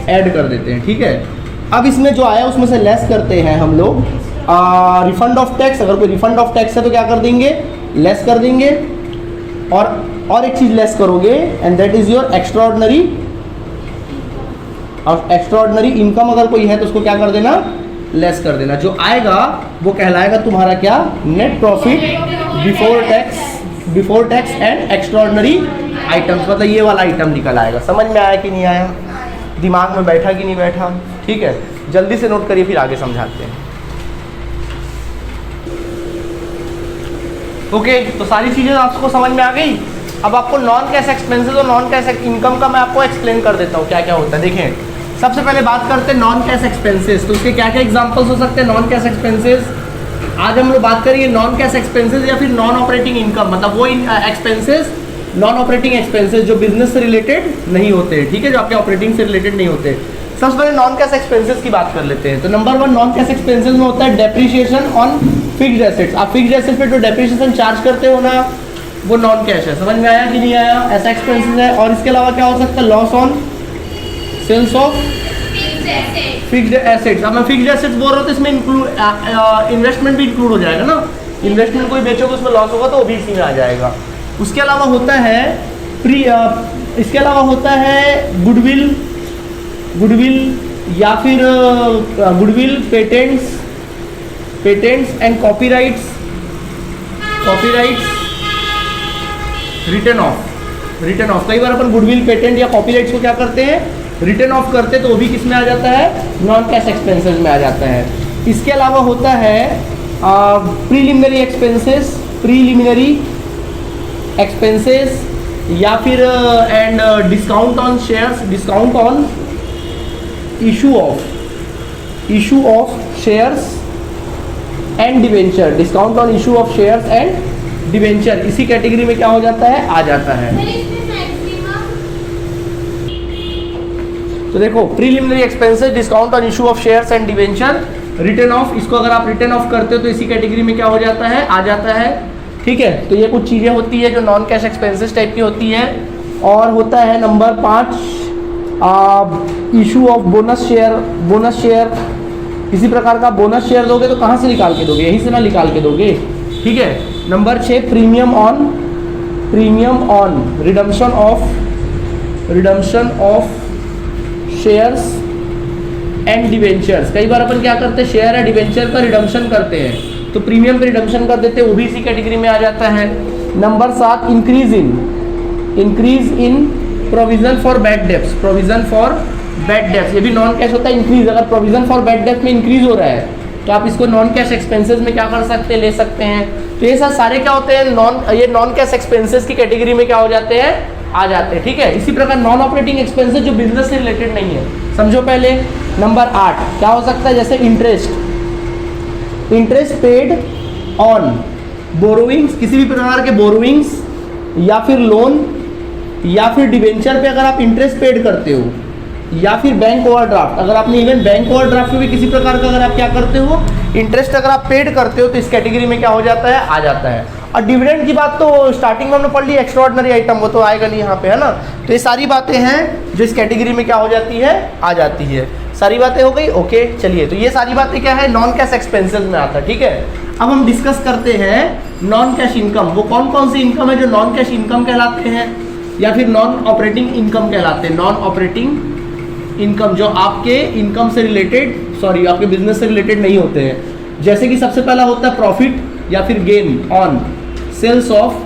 ऐड कर देते हैं। ठीक है। अब इसमें जो आया उसमें से लेस करते हैं हम लोग रिफंड ऑफ टैक्स। अगर कोई रिफंड ऑफ टैक्स है तो क्या कर देंगे? लेस कर देंगे। और एक चीज लेस करोगे and that is your extraordinary income. अगर कोई है तो उसको क्या कर देना? लेस कर देना। जो आएगा वो कहलाएगा तुम्हारा क्या? Net profit before tax and extraordinary items. मतलब ये वाला आइटम निकल आएगा। समझ में आया कि नहीं आया? दिमाग में बैठा कि नहीं बैठा? ठीक है, जल्दी से नोट करिए फिर आगे समझाते हैं। ओके, तो सारी चीज़ें आपको समझ में आ गई। अब आपको नॉन कैश एक्सपेंसेस और नॉन कैश इनकम का मैं आपको एक्सप्लेन कर देता हूँ क्या क्या होता है। देखें, सबसे पहले बात करते हैं नॉन कैश एक्सपेंसेस। तो उसके क्या क्या एग्जांपल्स हो सकते हैं नॉन कैश एक्सपेंसेस? आज हम लोग बात करेंगे नॉन कैश एक्सपेंसेस या फिर नॉन ऑपरेटिंग इनकम। मतलब वो एक्सपेंसेस, नॉन ऑपरेटिंग एक्सपेंसेस जो बिजनेस से रिलेटेड नहीं होते। ठीक है, जो आपके ऑपरेटिंग से रिलेटेड नहीं होते। सबसे पहले नॉन कैश एक्सपेंसेस की बात कर लेते हैं। तो नंबर 1 नॉन कैश एक्सपेंसेस में होता है डेप्रिसिएशन ऑन फिक्स्ड एसेट्स। आप फिक्स्ड एसेट पे जो डेप्रिसिएशन चार्ज करते हो ना, वो नॉन कैश है। समझ में आया कि नहीं आया? ऐसा एक्सपेंसेस है। और इसके अलावा क्या हो सकता है? Loss on sales of fixed assets. अब मैं फिक्स्ड एसेट्स बोल रहा हूँ तो इसमें इन्वेस्टमेंट भी इंक्लूड हो जाएगा ना। इन्वेस्टमेंट कोई बेचोगे उसमें लॉस होगा तो वो भी इसी में आ जाएगा। उसके अलावा होता है इसके अलावा होता है गुडविल या फिर goodwill, patents and copyrights return of. कई बार अपन गुडविल, पेटेंट या कॉपीराइट्स को क्या करते हैं? रिटर्न ऑफ करते, तो वो भी किस में आ जाता है? नॉन कैश एक्सपेंसेस में आ जाता है। इसके अलावा होता है प्रीलिमिनरी एक्सपेंसेस या फिर and discount on shares, discount on issue of shares and debenture, discount on issue of shares and debenture इसी कैटेगरी में क्या हो जाता है? आ जाता है। तो देखो, preliminary expenses, discount on issue of shares and debenture, return of, इसको अगर आप रिटर्न ऑफ करते हो तो इसी कैटेगरी में क्या हो जाता है? आ जाता है। ठीक है, तो ये कुछ चीज़ें होती है जो नॉन कैश एक्सपेंसेस टाइप की होती है। और होता है number 5 issue of bonus share. किसी प्रकार का बोनस शेयर दोगे तो कहाँ से निकाल के दोगे? यहीं से ना निकाल के दोगे। ठीक है। Number 6 premium on redemption of shares and debentures. कई बार अपन क्या करते हैं? शेयर या डिवेंचर का रिडम्पशन करते हैं तो प्रीमियम पे रिडम्पशन कर देते हैं, वो भी इसी कैटेगरी में आ जाता है। Number 7 increase in provision for bad debts. ये भी नॉन कैश होता है। इंक्रीज, अगर प्रोविजन फॉर बैड डेब्ट में इंक्रीज हो रहा है तो आप इसको नॉन कैश एक्सपेंसेस में क्या कर सकते हैं? ले सकते हैं। तो ये सारे क्या होते हैं? नॉन कैश एक्सपेंसेस की कैटेगरी में क्या हो जाते हैं? आ जाते हैं। ठीक है। इसी प्रकार नॉन ऑपरेटिंग एक्सपेंसेस जो बिजनेस से रिलेटेड नहीं है, समझो पहले। नंबर 8 क्या हो सकता है? जैसे इंटरेस्ट पेड ऑन बोरोइंग्स, किसी भी प्रकार के बोरोइंग्स या फिर लोन या फिर डिवेंचर पे अगर आप इंटरेस्ट पेड करते हो या फिर बैंक ओवरड्राफ्ट। अगर आपने इवन बैंक ओवरड्राफ्ट में भी किसी प्रकार का अगर आप क्या करते हो, इंटरेस्ट अगर आप पेड करते हो, तो इस कैटेगरी में क्या हो जाता है, आ जाता है। और डिविडेंड की बात तो स्टार्टिंग में हमने पढ़ ली, एक्स्ट्राऑर्डिनरी आइटम वो तो आएगा नहीं यहाँ पे, है ना। तो ये सारी बातें हैं जो इस कैटेगरी में क्या हो जाती है, आ जाती है। सारी बातें हो गई, ओके। चलिए, तो ये सारी बातें क्या है, नॉन कैश एक्सपेंसेस में आता है, ठीक है। अब हम डिस्कस करते हैं नॉन कैश इनकम। वो कौन कौन सी इनकम है जो नॉन कैश इनकम कहलाते हैं या फिर नॉन ऑपरेटिंग इनकम कहलाते हैं। नॉन ऑपरेटिंग इनकम जो आपके इनकम से रिलेटेड, सॉरी आपके बिजनेस से रिलेटेड नहीं होते हैं। जैसे कि सबसे पहला होता है प्रॉफिट या फिर gain on sales of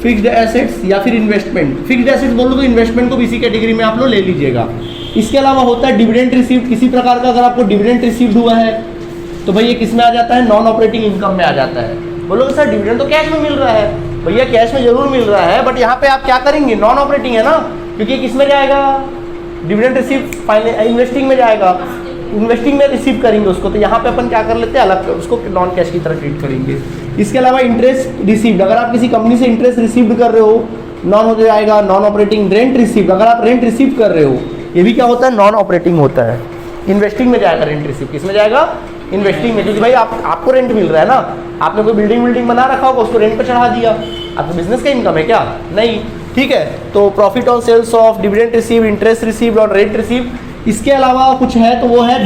fixed assets या फिर इन्वेस्टमेंट। फिक्स्ड एसेट्स बोलो तो इन्वेस्टमेंट को भी इसी कैटेगरी में आप लोग ले लीजिएगा। इसके अलावा होता है डिविडेंड रिसीव्ड, किसी प्रकार का अगर आपको डिविडेंड रिसीव्ड हुआ है तो भाई ये किस में आ जाता है, नॉन ऑपरेटिंग इनकम में आ जाता है। बोलोगे सर डिविडेंड तो कैश में मिल रहा है। भैया कैश में जरूर मिल रहा है, बट यहाँ पे आप क्या करेंगे, नॉन ऑपरेटिंग है ना, क्योंकि किस में जाएगा, डिविडेंड रिसीव इन्वेस्टिंग में जाएगा, इन्वेस्टिंग में रिसीव करेंगे उसको। तो यहाँ पे अपन क्या कर लेते हैं, अलग उसको नॉन कैश की तरह ट्रीट करेंगे। इसके अलावा इंटरेस्ट रिसीव्ड, अगर आप किसी कंपनी से इंटरेस्ट रिसीव्ड कर रहे हो, नॉन हो जाएगा नॉन ऑपरेटिंग। रेंट रिसीव्ड, अगर आप रेंट रिसीव कर रहे हो, ये भी क्या होता है, नॉन ऑपरेटिंग होता है। इन्वेस्टिंग में जाएगा रेंट रिसीव, किस में जाएगा, इन्वेस्टिंग में, क्योंकि भाई आपको रेंट मिल रहा है ना, आपने कोई बिल्डिंग बना रखा होगा, उसको रेंट पे चढ़ा दिया, आपका बिजनेस का इनकम है क्या, नहीं, ठीक है। तो profit on sales of, dividend receive, interest received और रेंट रिसीव। इसके अलावा कुछ है तो वो है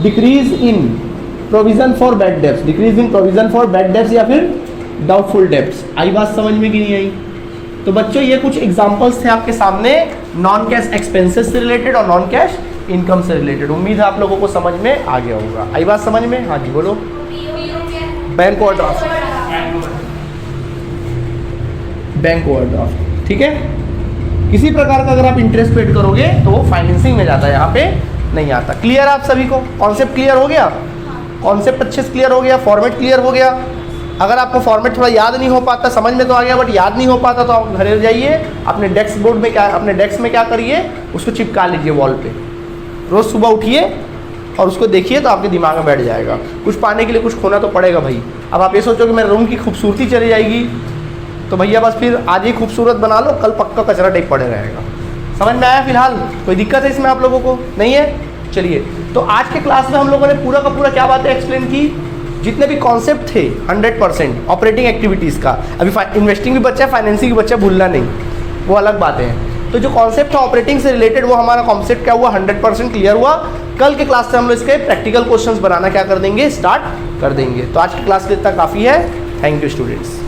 decrease in provision for bad debts, decrease in provision for bad debts या फिर डाउटफुल डेब्ट्स। आई बात समझ में कि नहीं आई। तो बच्चों ये कुछ एग्जांपल्स थे आपके सामने नॉन कैश एक्सपेंसेस से रिलेटेड और नॉन कैश इनकम से रिलेटेड। उम्मीद है आप लोगों को समझ में आ गया होगा। आई बात समझ में, हाँ जी बोलो। बैंक ओवरड्राफ्ट, बैंक ओवरड्राफ्ट, ठीक है। किसी प्रकार का अगर आप इंटरेस्ट पेड करोगे तो वो फाइनेंसिंग में जाता है, यहाँ पे नहीं आता। क्लियर आप सभी को, कॉन्सेप्ट क्लियर हो गया, कॉन्सेप्ट अच्छे से क्लियर हो गया, फॉर्मेट क्लियर हो गया। अगर आपको फॉर्मेट थोड़ा याद नहीं हो पाता, समझ में तो आ गया बट याद नहीं हो पाता, तो आप घर जाइए अपने डेस्क बोर्ड में क्या, अपने डेस्क में क्या करिए, उसको चिपका लीजिए वॉल पे। रोज़ सुबह उठिए और उसको देखिए तो आपके दिमाग में बैठ जाएगा। कुछ पाने के लिए कुछ खोना तो पड़ेगा भाई। अब आप ये सोचो कि मेरे रूम की खूबसूरती चली जाएगी, तो भैया बस फिर आज ही खूबसूरत बना लो, कल पक्का कचरा टाइप पड़े रहेगा। समझ में आया फिलहाल, कोई दिक्कत है इसमें आप लोगों को, नहीं है। चलिए, तो आज के क्लास में हम लोगों ने पूरा का पूरा क्या बातें एक्सप्लेन की, जितने भी कॉन्सेप्ट थे 100% ऑपरेटिंग एक्टिविटीज़ का। अभी इन्वेस्टिंग भी बच्चा है, फाइनेंसिंग भी बच्चा, भूलना नहीं, वो अलग बातें हैं। तो जो कॉन्सेप्ट था ऑपरेटिंग से रिलेटेड, वो हमारा कॉन्सेप्ट क्या हुआ, 100% क्लियर हुआ। कल के क्लास से हम लोग इसके प्रैक्टिकल क्वेश्चंस बनाना क्या कर देंगे, स्टार्ट कर देंगे। तो आज की क्लास के इतना काफ़ी है। Thank you students.